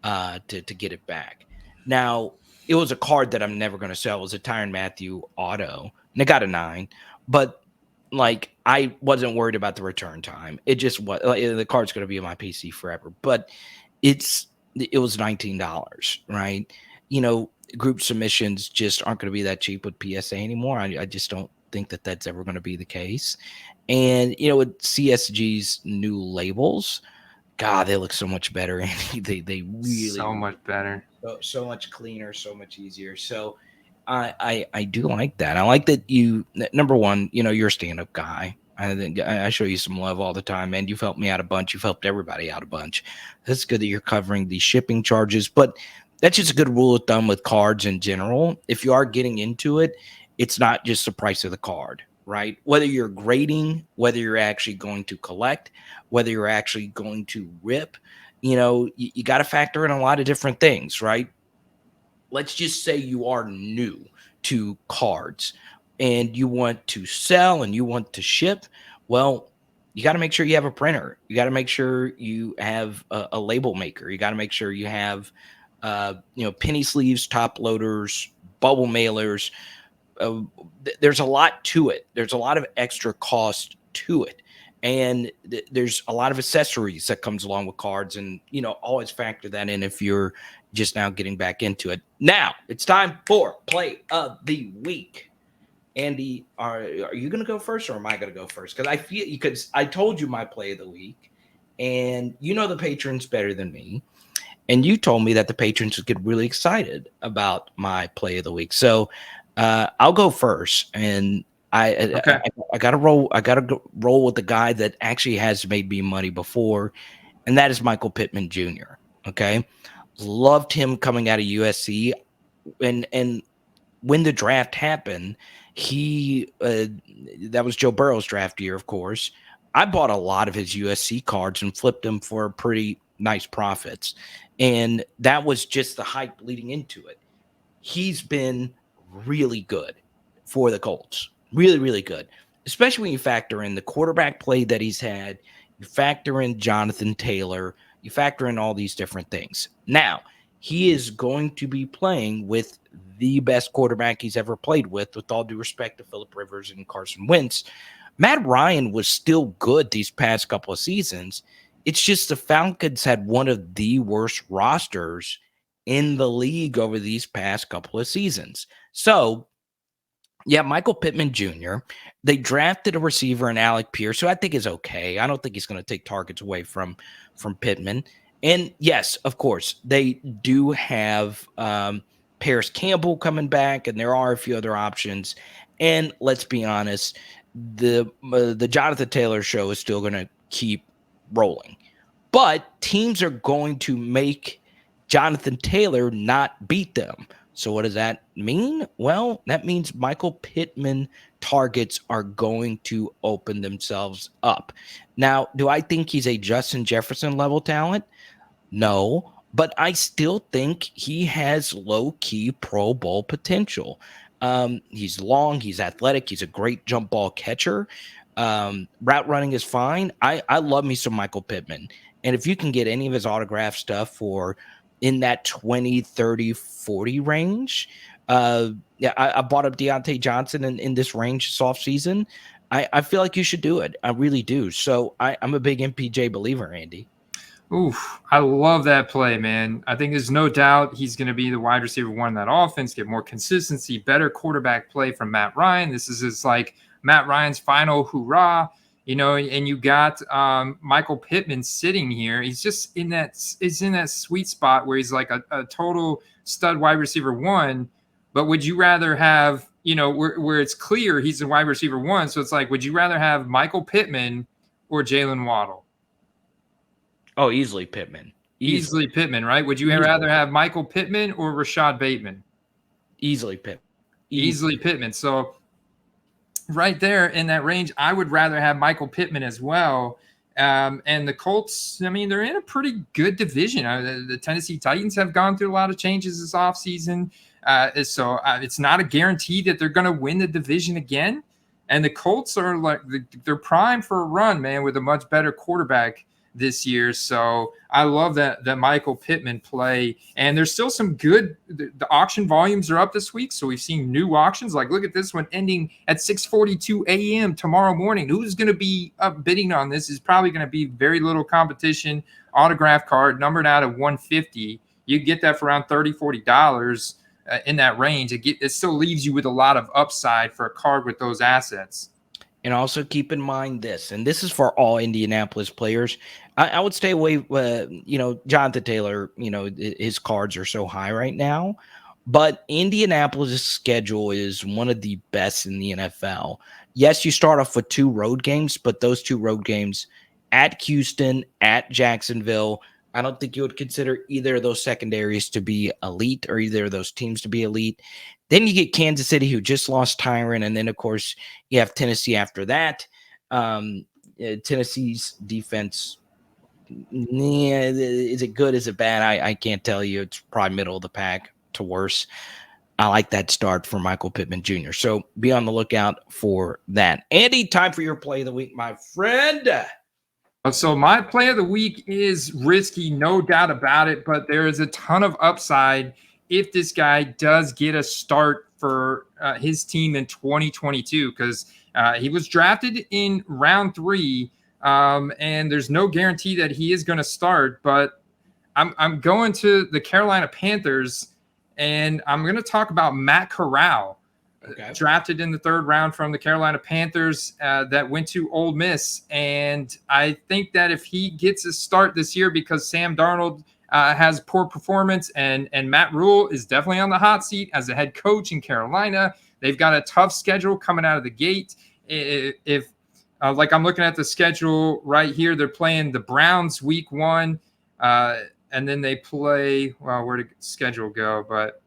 to get it back. Now, it was a card that I'm never going to sell. It was a Tyrann Matthew auto, and it got a 9, but like I wasn't worried about the return time. It just was like, the card's going to be on my PC forever. But it was $19, right? You know, group submissions just aren't going to be that cheap with PSA anymore. I just don't think that that's ever going to be the case. And you know, with CSG's new labels, God, they look so much better. And they really, So much better. so much cleaner, so much easier. So I do like that. I like that number one, you know, you're a stand-up guy. I think I show you some love all the time, and you've helped me out a bunch. You've helped everybody out a bunch. That's good that you're covering the shipping charges, but that's just a good rule of thumb with cards in general. If you are getting into it, it's not just the price of the card, right? Whether you're grading, whether you're actually going to collect, whether you're actually going to rip, you know, you got to factor in a lot of different things, right? Let's just say you are new to cards and you want to sell and you want to ship. Well, you got to make sure you have a printer. You got to make sure you have a label maker. You got to make sure you have, you know, penny sleeves, top loaders, bubble mailers. There's a lot to it. There's a lot of extra cost to it. And there's a lot of accessories that comes along with cards, and you know, always factor that in if you're just now getting back into it. Now it's time for play of the week. Andy, are you going to go first, or am I going to go first? Because I feel, because I told you my play of the week, and you know the patrons better than me, and you told me that the patrons would get really excited about my play of the week. So I'll go first, and Okay. I gotta roll. I gotta roll with the guy that actually has made me money before, and that is Michael Pittman Jr. Okay, loved him coming out of USC, and when the draft happened, he that was Joe Burrow's draft year, of course. I bought a lot of his USC cards and flipped them for pretty nice profits, and that was just the hype leading into it. He's been really good for the Colts. Really, really good. Especially when you factor in the quarterback play that he's had, you factor in Jonathan Taylor, you factor in all these different things. Now, he is going to be playing with the best quarterback he's ever played with all due respect to Phillip Rivers and Carson Wentz. Matt Ryan was still good these past couple of seasons. It's just the Falcons had one of the worst rosters in the league over these past couple of seasons. So, yeah, Michael Pittman Jr. They drafted a receiver in Alec Pierce, who I think is okay. I don't think he's going to take targets away from Pittman. And yes, of course, they do have Paris Campbell coming back, and there are a few other options. And let's be honest, the Jonathan Taylor show is still going to keep rolling. But teams are going to make Jonathan Taylor not beat them. So what does that mean? Well, that means Michael Pittman targets are going to open themselves up. Now, do I think he's a Justin Jefferson level talent? No, but I still think he has low-key Pro Bowl potential. He's long, he's athletic, he's a great jump ball catcher. Route running is fine. I love me some Michael Pittman. And if you can get any of his autograph stuff for in that 20, 30, 40 range, yeah, I bought up Deontay Johnson in this range this offseason. I feel like you should do it. I really do. So I'm a big MPJ believer, Andy. Oof, I love that play, man. I think there's no doubt he's going to be the wide receiver one in that offense, get more consistency, better quarterback play from Matt Ryan. This is his, like, Matt Ryan's final hurrah, you know, and you got Michael Pittman sitting here. He's just in that sweet spot where he's like a total stud wide receiver one. But would you rather have, you know, where it's clear he's a wide receiver one? So it's like, would you rather have Michael Pittman or Jalen Waddle? Oh, easily Pittman. Easily Pittman, right? Would you rather have Michael Pittman or Rashad Bateman? Easily Pittman. Easily Pittman. So right there in that range, I would rather have Michael Pittman as well. And the Colts, I mean, they're in a pretty good division. The Tennessee Titans have gone through a lot of changes this offseason. So it's not a guarantee that they're going to win the division again. And the Colts are like they're primed for a run, man, with a much better quarterback this year. So I love that Michael Pittman play. And there's still some good. The auction volumes are up this week, so we've seen new auctions. Like look at this one ending at 6:42 a.m. tomorrow morning. Who's going to be up bidding on this? Is probably going to be very little competition. Autograph card numbered out at 150. You get that for around $30-$40 in that range. It still leaves you with a lot of upside for a card with those assets. And also keep in mind this, and this is for all Indianapolis players. I would stay away. Jonathan Taylor. His cards are so high right now, but Indianapolis' schedule is one of the best in the NFL. Yes, you start off with 2 road games, but those 2 road games at Houston, at Jacksonville. I don't think you would consider either of those secondaries to be elite or either of those teams to be elite. Then you get Kansas City, who just lost Tyron. And then, of course, you have Tennessee after that. Tennessee's defense, is it good? Is it bad? I can't tell you. It's probably middle of the pack to worse. I like that start for Michael Pittman Jr. So be on the lookout for that. Andy, time for your play of the week, my friend. So my play of the week is risky, no doubt about it, but there is a ton of upside if this guy does get a start for his team in 2022, because he was drafted in round 3, and there's no guarantee that he is going to start. But I'm going to the Carolina Panthers, and I'm going to talk about Matt Corral. Okay. Drafted in the 3rd round from the Carolina Panthers that went to Ole Miss. And I think that if he gets a start this year, because Sam Darnold has poor performance and Matt Rule is definitely on the hot seat as a head coach in Carolina. They've got a tough schedule coming out of the gate. If like I'm looking at the schedule right here, they're playing the Browns week 1, and then they play, well, where did the schedule go? But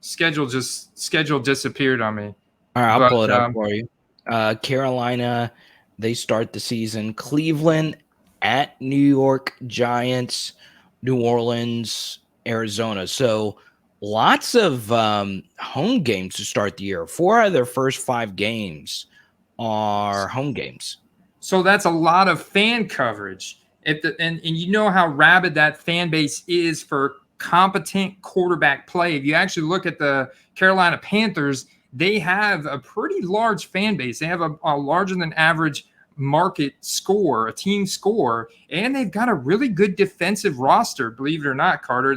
schedule disappeared on me. All right, I'll pull it up for you. Carolina, they start the season. Cleveland at New York Giants, New Orleans, Arizona. So lots of home games to start the year. 4 out of their first 5 games are home games. So that's a lot of fan coverage. And you know how rabid that fan base is for competent quarterback play. If you actually look at the Carolina Panthers, they have a pretty large fan base. They have a larger than average market score, a team score, and they've got a really good defensive roster, believe it or not, Carter.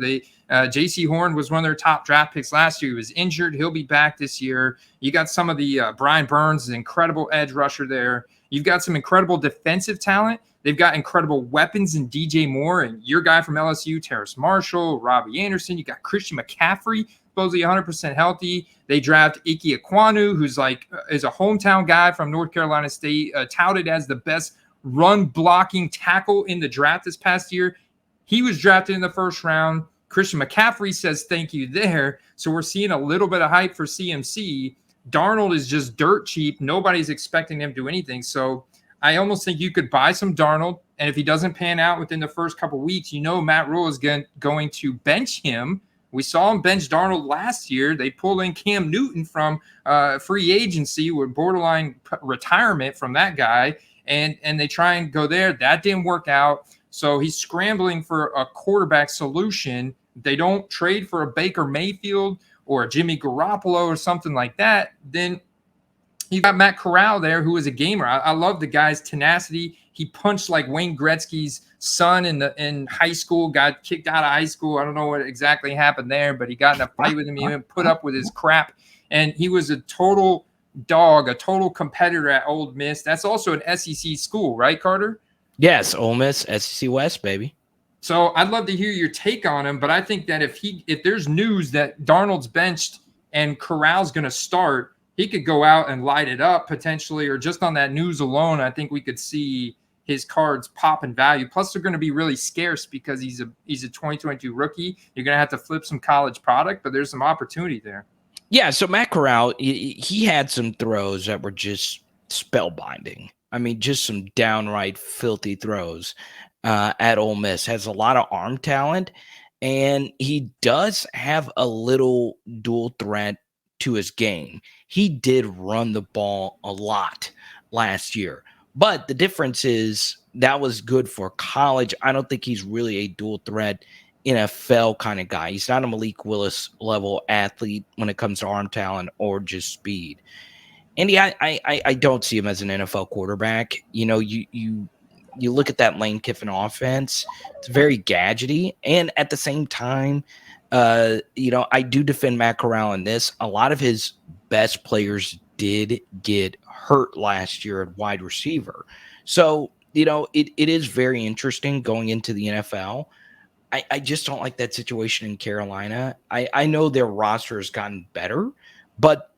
J.C. Horn was one of their top draft picks last year. He was injured. He'll be back this year. You got some of the Brian Burns, an incredible edge rusher there. You've got some incredible defensive talent. They've got incredible weapons in DJ Moore and your guy from LSU, Terrace Marshall, Robbie Anderson. You got Christian McCaffrey, supposedly 100% healthy. They draft Ike Ekwonu, who's is a hometown guy from North Carolina State, touted as the best run blocking tackle in the draft this past year. He was drafted in the 1st round. Christian McCaffrey says thank you there. So we're seeing a little bit of hype for CMC. Darnold is just dirt cheap. Nobody's expecting him to do anything. So I almost think you could buy some Darnold, and if he doesn't pan out within the first couple of weeks, Matt Rule is going to bench him. We saw him bench Darnold last year. They pulled in Cam Newton from free agency with borderline retirement from that guy, and they try and go there. That didn't work out. So he's scrambling for a quarterback solution. They don't trade for a Baker Mayfield or a Jimmy Garoppolo or something like that. Then you got Matt Corral there, who is a gamer. I love the guy's tenacity. He punched like Wayne Gretzky's son in high school, got kicked out of high school. I don't know what exactly happened there, but he got in a fight with him. He even put up with his crap. And he was a total dog, a total competitor at Ole Miss. That's also an SEC school, right, Carter? Yes, Ole Miss, SEC West, baby. So I'd love to hear your take on him, but I think that if there's news that Darnold's benched and Corral's going to start, he could go out and light it up potentially, or just on that news alone, I think we could see his cards pop in value. Plus, they're going to be really scarce because he's a 2022 rookie. You're going to have to flip some college product, but there's some opportunity there. Yeah, so Matt Corral, he had some throws that were just spellbinding. I mean, just some downright filthy throws at Ole Miss. Has a lot of arm talent, and he does have a little dual threat to his game. He did run the ball a lot last year. But the difference is that was good for college. I don't think he's really a dual threat NFL kind of guy. He's not a Malik Willis level athlete when it comes to arm talent or just speed. And yeah, I don't see him as an NFL quarterback. You know, you look at that Lane Kiffin offense, it's very gadgety. And at the same time, I do defend Matt Corral in this. A lot of his best players did get hurt last year at wide receiver. So, it is very interesting going into the NFL. I just don't like that situation in Carolina. I know their roster has gotten better, but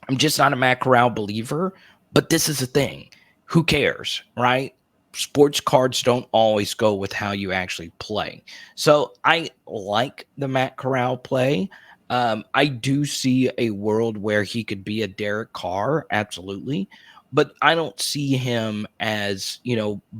I'm just not a Matt Corral believer. But this is the thing. Who cares, right? Sports cards don't always go with how you actually play. So I like the Matt Corral play. I do see a world where he could be a Derek Carr, absolutely. But I don't see him as,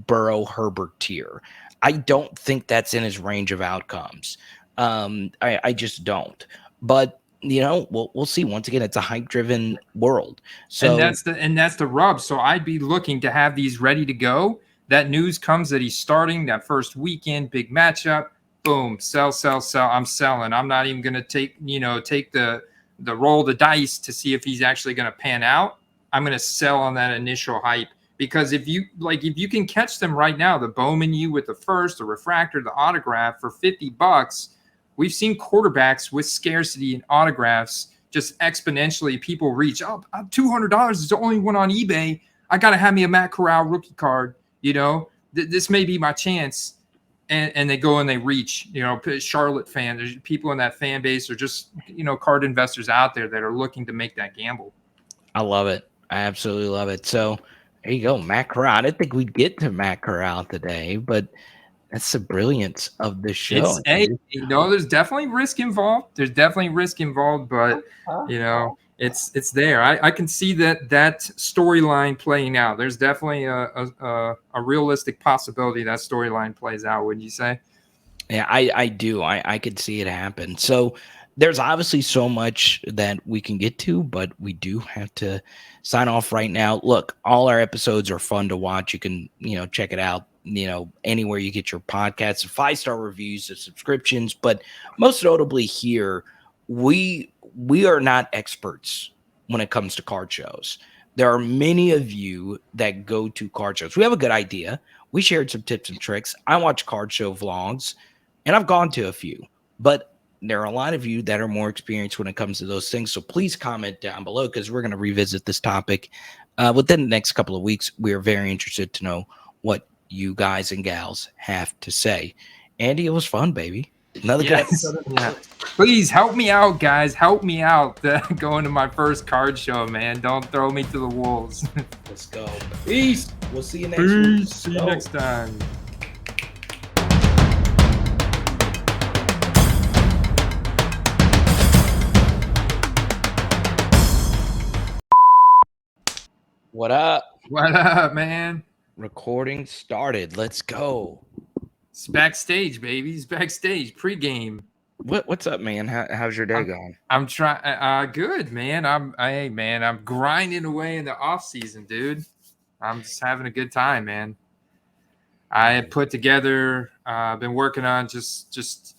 Burrow Herbert tier. I don't think that's in his range of outcomes. I just don't. But we'll see. Once again, it's a hype driven world. So and that's the rub. So I'd be looking to have these ready to go. That news comes that he's starting that first weekend, big matchup. Boom, sell. I'm selling. I'm not even going to take the roll the dice to see if he's actually going to pan out. I'm going to sell on that initial hype, because if you can catch them right now, the Bowman you with the first, the refractor, the autograph for $50. We've seen quarterbacks with scarcity in autographs just exponentially. People reach, $200 is the only one on eBay. I got to have me a Matt Corral rookie card. This may be my chance. And they go and they reach, Charlotte fans, there's people in that fan base, or just, card investors out there that are looking to make that gamble. I love it. I absolutely love it. So there you go, Matt Corral. I didn't think we'd get to Matt Corral today, but that's the brilliance of the show. There's definitely risk involved. But it's there. I can see that storyline playing out. There's definitely a realistic possibility that storyline plays out. Wouldn't you say? Yeah, I do. I could see it happen. So there's obviously so much that we can get to, but we do have to sign off right now. Look, all our episodes are fun to watch. You can, check it out, anywhere you get your podcasts, 5-star reviews, the subscriptions. But most notably here, we are not experts when it comes to card shows. There are many of you that go to card shows. We have a good idea. We shared some tips and tricks. I watch card show vlogs, and I've gone to a few, but there are a lot of you that are more experienced when it comes to those things. So please comment down below, because we're going to revisit this topic within the next couple of weeks. We are very interested to know what you guys and gals have to say. Andy, it was fun, baby. Another good episode. Please help me out, guys. Help me out going to my first card show, man. Don't throw me to the wolves. Let's go. Peace. We'll see you next week. See you next time. What up? What up, man? Recording started. Let's go. It's backstage, baby. It's backstage. Pre-game. What's up, man? How's your day going? I'm trying. Good, man. I'm grinding away in the off season, dude. I'm just having a good time, man. I put together. Been working on just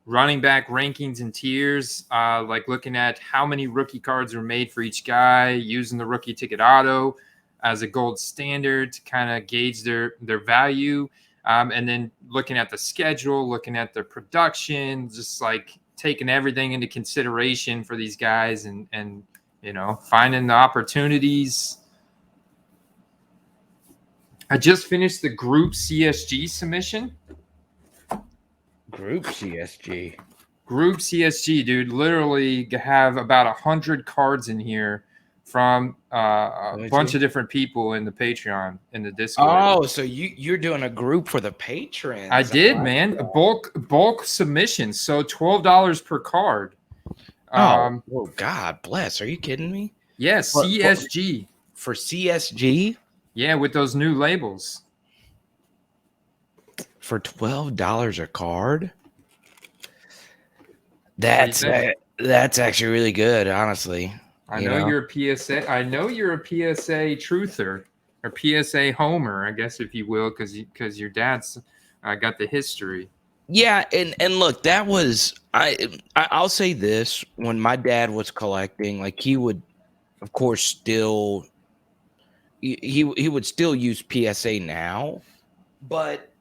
running back rankings and tiers. Like looking at how many rookie cards are made for each guy, using the rookie ticket auto as a gold standard to kind of gauge their value. And then looking at the schedule, looking at their production, just like taking everything into consideration for these guys and finding the opportunities. I just finished the group CSG submission. Group CSG, dude. Literally have about 100 cards in here from a bunch of different people in the Patreon, in the Discord. Oh, so you're doing a group for the patrons? I did, man. A bulk submissions, so $12 per card. Oh, God bless. Are you kidding me? Yes, CSG. For CSG? Yeah, with those new labels. For $12 a card? That's That's actually really good, honestly. I You know know? you're a PSA. I know you're a PSA truther or PSA homer, I guess, if you will, because your dad's got the history. Yeah, and look, that was I'll say this, when my dad was collecting, like he would of course still he would still use PSA now, but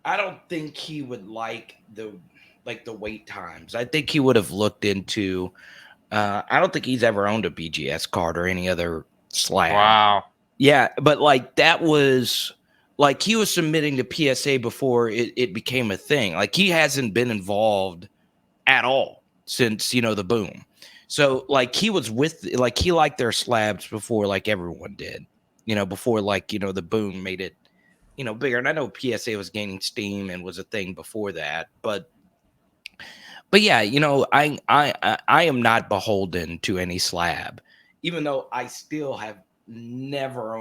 I don't think he would like the wait times. I think he would have looked into I don't think he's ever owned a BGS card or any other slab. Wow. Yeah, but like that was like he was submitting to PSA before it became a thing. Like he hasn't been involved at all since, the boom. So like he was like he liked their slabs before like everyone did, before like, the boom made it, bigger. And I know PSA was gaining steam and was a thing before that, but yeah, I am not beholden to any slab, even though I still have never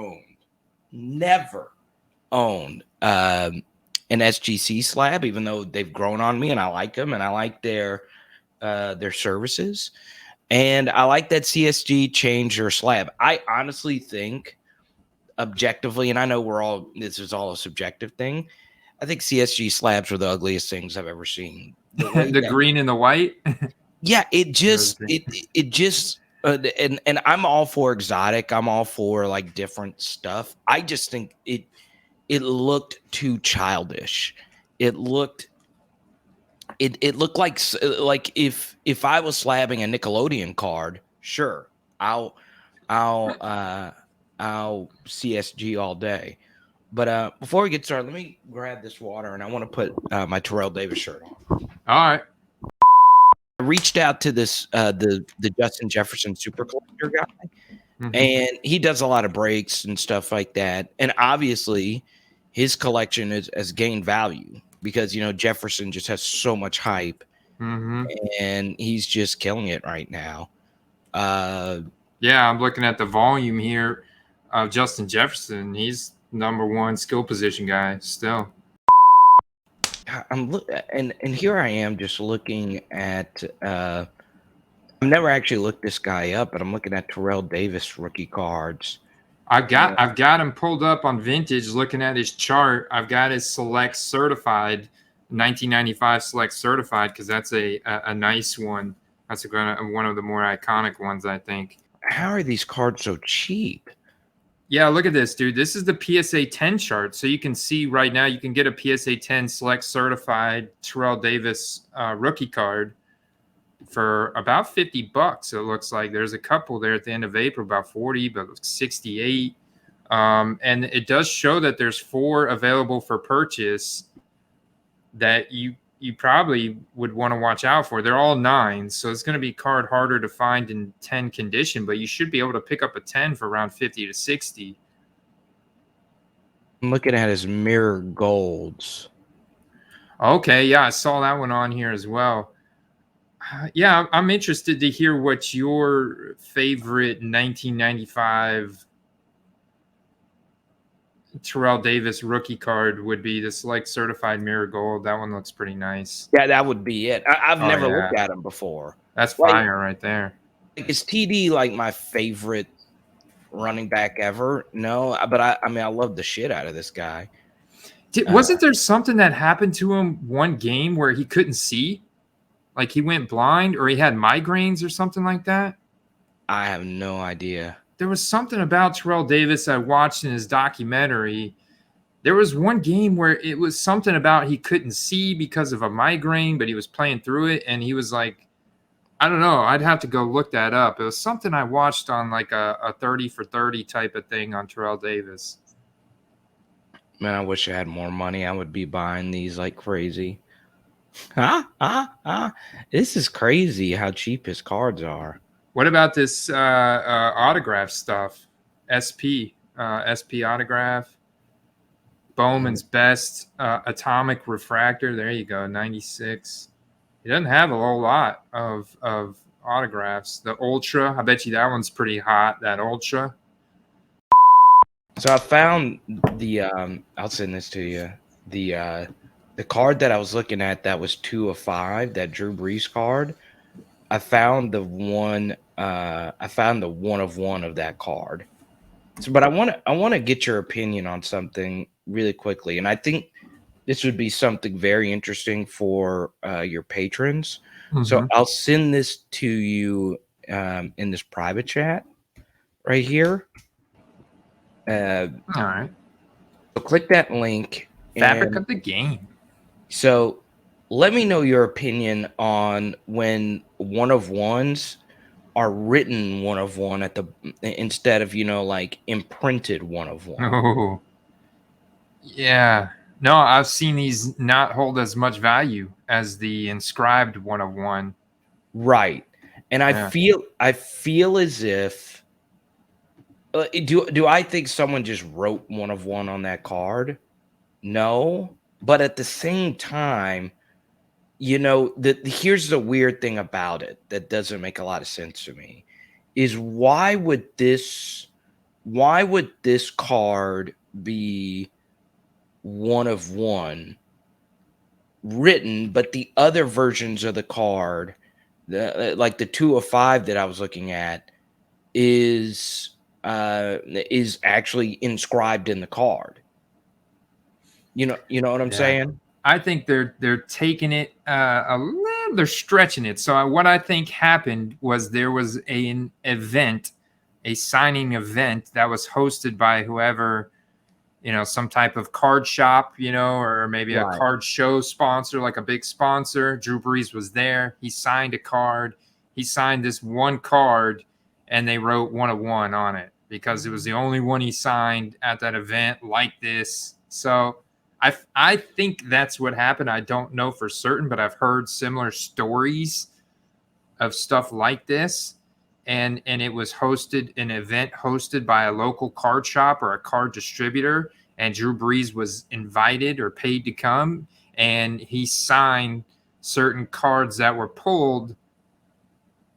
owned an SGC slab, even though they've grown on me and I like them and I like their services. And I like that CSG changed their slab. I honestly think objectively, and I know this is all a subjective thing, I think CSG slabs are the ugliest things I've ever seen. The way The that green and the white. Yeah, it Those just things. it just and I'm all for exotic. I'm all for like different stuff. I just think it looked too childish. It looked it looked like if I was slabbing a Nickelodeon card, sure, I'll uh I'll CSG all day. But before we get started, let me grab this water and I want to put my Terrell Davis shirt on. All right. I reached out to this the Justin Jefferson super collector guy, Mhm. and he does a lot of breaks and stuff like that. And obviously, his collection has gained value because Jefferson just has so much hype, Mhm. and he's just killing it right now. Uh, Yeah, I'm looking at the volume here of Justin Jefferson. He's number one skill position guy still. and here I am just looking at. I've never actually looked this guy up, but I'm looking at Terrell Davis rookie cards. I've got him pulled up on Vintage. Looking at his chart, I've got his Select Certified, 1995 Select Certified, because that's a nice one. That's one of the more iconic ones, I think. How are these cards so cheap? Yeah, look at this, dude. This is the PSA 10 chart. So you can see right now you can get a PSA 10 Select Certified Terrell Davis rookie card for about $50. It looks like there's a couple there at the end of April, about 40, but 68. And it does show that there's 4 available for purchase that you probably would want to watch out for. They're all 9s, so it's going to be card harder to find in 10 condition, but you should be able to pick up a 10 for around 50 to 60. I'm looking at his mirror golds. Okay, yeah, I saw that one on here as well. Yeah, I'm interested to hear what your favorite 1995 Terrell Davis rookie card would be. The Select Certified Mirror Gold. That one looks pretty nice. Yeah, that would be it. I've Oh never yeah, looked at him before. that's Like, fire right there. is TD like my favorite running back ever? No, but I mean, I love the shit out of this guy. Wasn't there something that happened to him one game where he couldn't see? Like he went blind or he had migraines or something like that? I have no idea. There was something about Terrell Davis I watched in his documentary. There was one game where it was something about he couldn't see because of a migraine, but he was playing through it. And he was like, I don't know. I'd have to go look that up. It was something I watched on like a 30 for 30 type of thing on Terrell Davis. Man, I wish I had more money. I would be buying these like crazy. This is crazy how cheap his cards are. What about this autograph stuff? SP autograph. Bowman's best atomic refractor. There you go, 96. He doesn't have a whole lot of autographs. The Ultra, I bet you that one's pretty hot, that Ultra. So I found the I'll send this to you. The card that I was looking at that was 2 of 5, that Drew Brees card. I found the one of that card. So, but I want to get your opinion on something really quickly, and I think this would be something very interesting for your patrons. So Mm-hmm. I'll send this to you in this private chat right here. Uh, All right. so click that link, Fabric and of the game. so let me know your opinion on when one of ones are written one of one at the instead of like imprinted one of one. Oh, yeah. No, I've seen these not hold as much value as the inscribed one of one. Right. And Yeah. I feel as if do I think someone just wrote one of one on that card? No. But at the same time, here's the weird thing about it that doesn't make a lot of sense to me is why would this card be one of one written, but the other versions of the card, like the 2 of 5 that I was looking at, is actually inscribed in the card. You know what I'm Yeah. saying? I think they're taking it a little, they're stretching it. So what I think happened was there was an event, a signing event that was hosted by whoever, some type of card shop, or maybe a Right. card show sponsor, like a big sponsor. Drew Brees was there. He signed a card. He signed this one card, and they wrote one of one on it because it was the only one he signed at that event like this. So I think that's what happened. I don't know for certain, but I've heard similar stories of stuff like this. And it was an event hosted by a local card shop or a card distributor, and Drew Brees was invited or paid to come, and he signed certain cards that were pulled,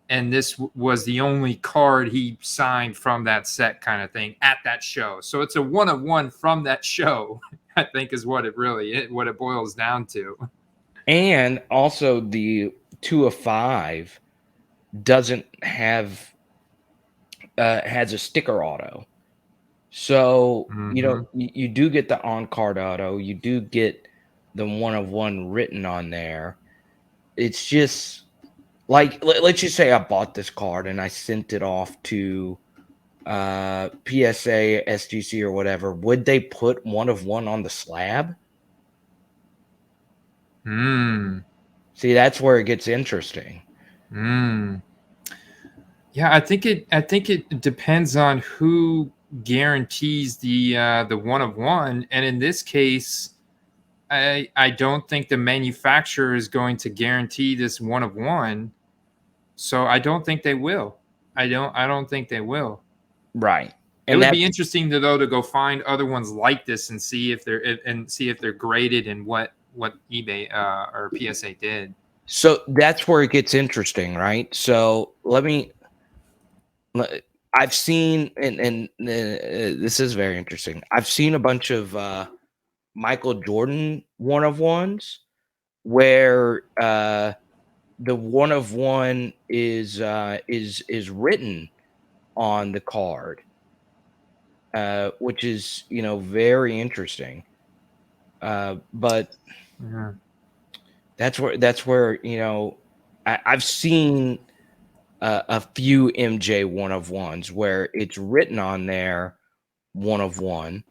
and this was the only card he signed from that set kind of thing at that show. So it's a one of one from that show. I think is what it boils down to. And also the 2 of 5 doesn't have has a sticker auto. So, Mm-hmm. you do get the on card auto, you do get the one of one written on there. It's just like let's just say I bought this card and I sent it off to PSA, SGC or whatever. Would they put one of one on the slab? Mm. See, that's where it gets interesting. Mm. Yeah, I think it depends on who guarantees the one of one, and in this case, I don't think the manufacturer is going to guarantee this one of one, so I don't think they will. I don't think they will. Right. It And would that be interesting to go find other ones like this and see if they're graded and what eBay or PSA did. so that's where it gets interesting, right? So I've seen and this is very interesting. I've seen a bunch of Michael Jordan one of ones where the one of one is written on the card, which is very interesting. But Yeah. that's where I've seen a few MJ one of ones where it's written on there one of one,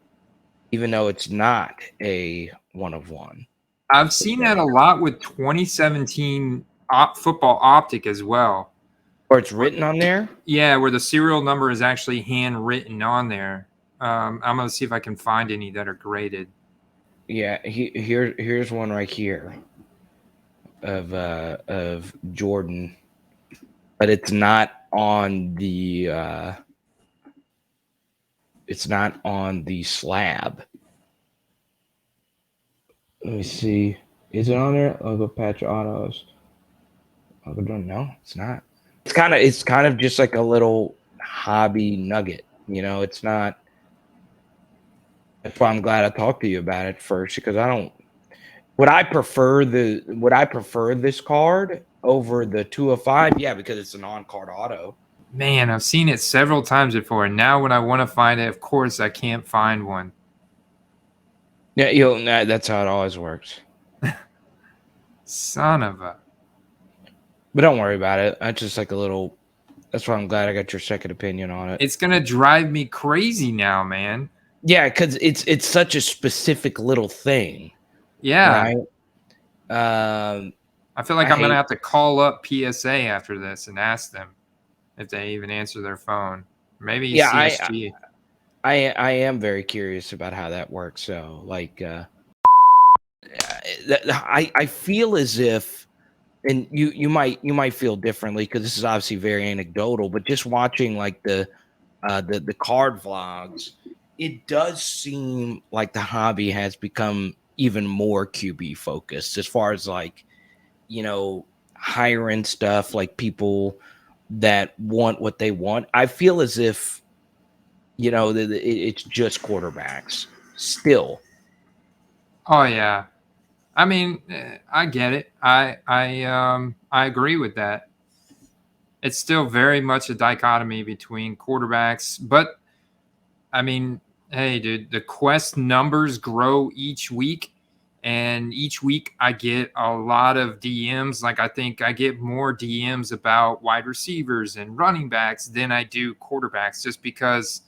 even though it's not a one of one. I've seen that a lot with 2017 football optic as well. Or it's written on there. Yeah, where the serial number is actually handwritten on there. I'm gonna see if I can find any that are graded. Yeah, here's one right here of Jordan, but it's not on the slab. Let me see. Is it on there? Logo patch autos. Logo Jordan. No, it's not. It's kind of just like a little hobby nugget. It's not. That's why I'm glad I talked to you about it first, because I don't. Would I prefer this card over the 205. Yeah, because it's an on-card auto. Man, I've seen it several times before, and now when I want to find it, of course, I can't find one. Yeah, that's how it always works. Son of a. But don't worry about it. That's just like a little. That's why I'm glad I got your second opinion on it. It's gonna drive me crazy now, man. Yeah, because it's such a specific little thing, Yeah. right? I feel like I I'm gonna hate. have to call up PSA after this and ask them if they even answer their phone. Maybe Yeah, CSG. I am very curious about how that works. So, like, I feel as if, and you might feel differently because this is obviously very anecdotal, but just watching like the card vlogs, it does seem like the hobby has become even more QB focused as far as like, hiring stuff like people that want what they want. I feel as if, it's just quarterbacks still. Oh yeah. I mean, I get it. I agree with that. It's still very much a dichotomy between quarterbacks, but I mean, hey, dude, the Quest numbers grow each week, and each week I get a lot of DMs. Like, I think I get more DMs about wide receivers and running backs than I do quarterbacks, just because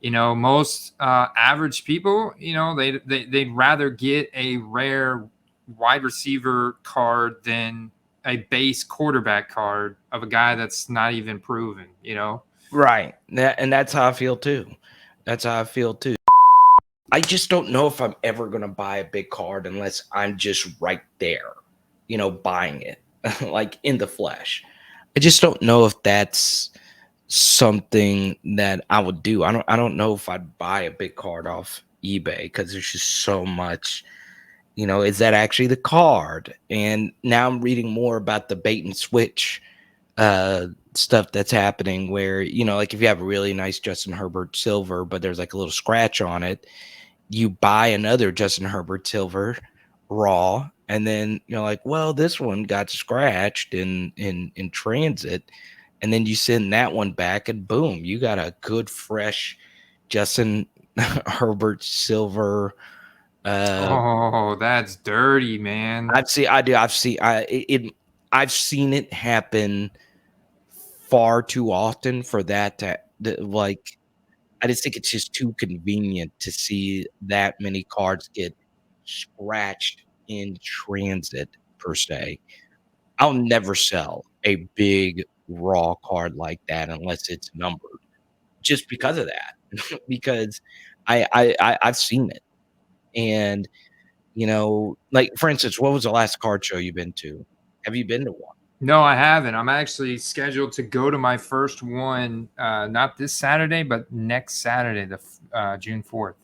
most average people, they'd rather get a rare wide receiver card than a base quarterback card of a guy that's not even proven. Right. And that's how I feel too. That's how I feel too. I just don't know if I'm ever going to buy a big card unless I'm just right there, buying it like in the flesh. I just don't know if that's something that I would do. I don't know if I'd buy a big card off eBay because there's just so much, is that actually the card? And now I'm reading more about the bait and switch stuff that's happening where, like if you have a really nice Justin Herbert silver, but there's like a little scratch on it, you buy another Justin Herbert silver raw, and then you're like, well, this one got scratched in transit, and then you send that one back, and boom, you got a good fresh Justin Herbert silver. Oh, that's dirty, man. I've seen it happen far too often for that like, I just think it's just too convenient to see that many cards get scratched in transit per se. I'll never sell a big raw card like that unless it's numbered, just because of that. Because I've seen it, and like for instance, what was the last card show you've been to? Have you been to one? No, I haven't. I'm actually scheduled to go to my first one, not this Saturday, but next Saturday, the June 4th.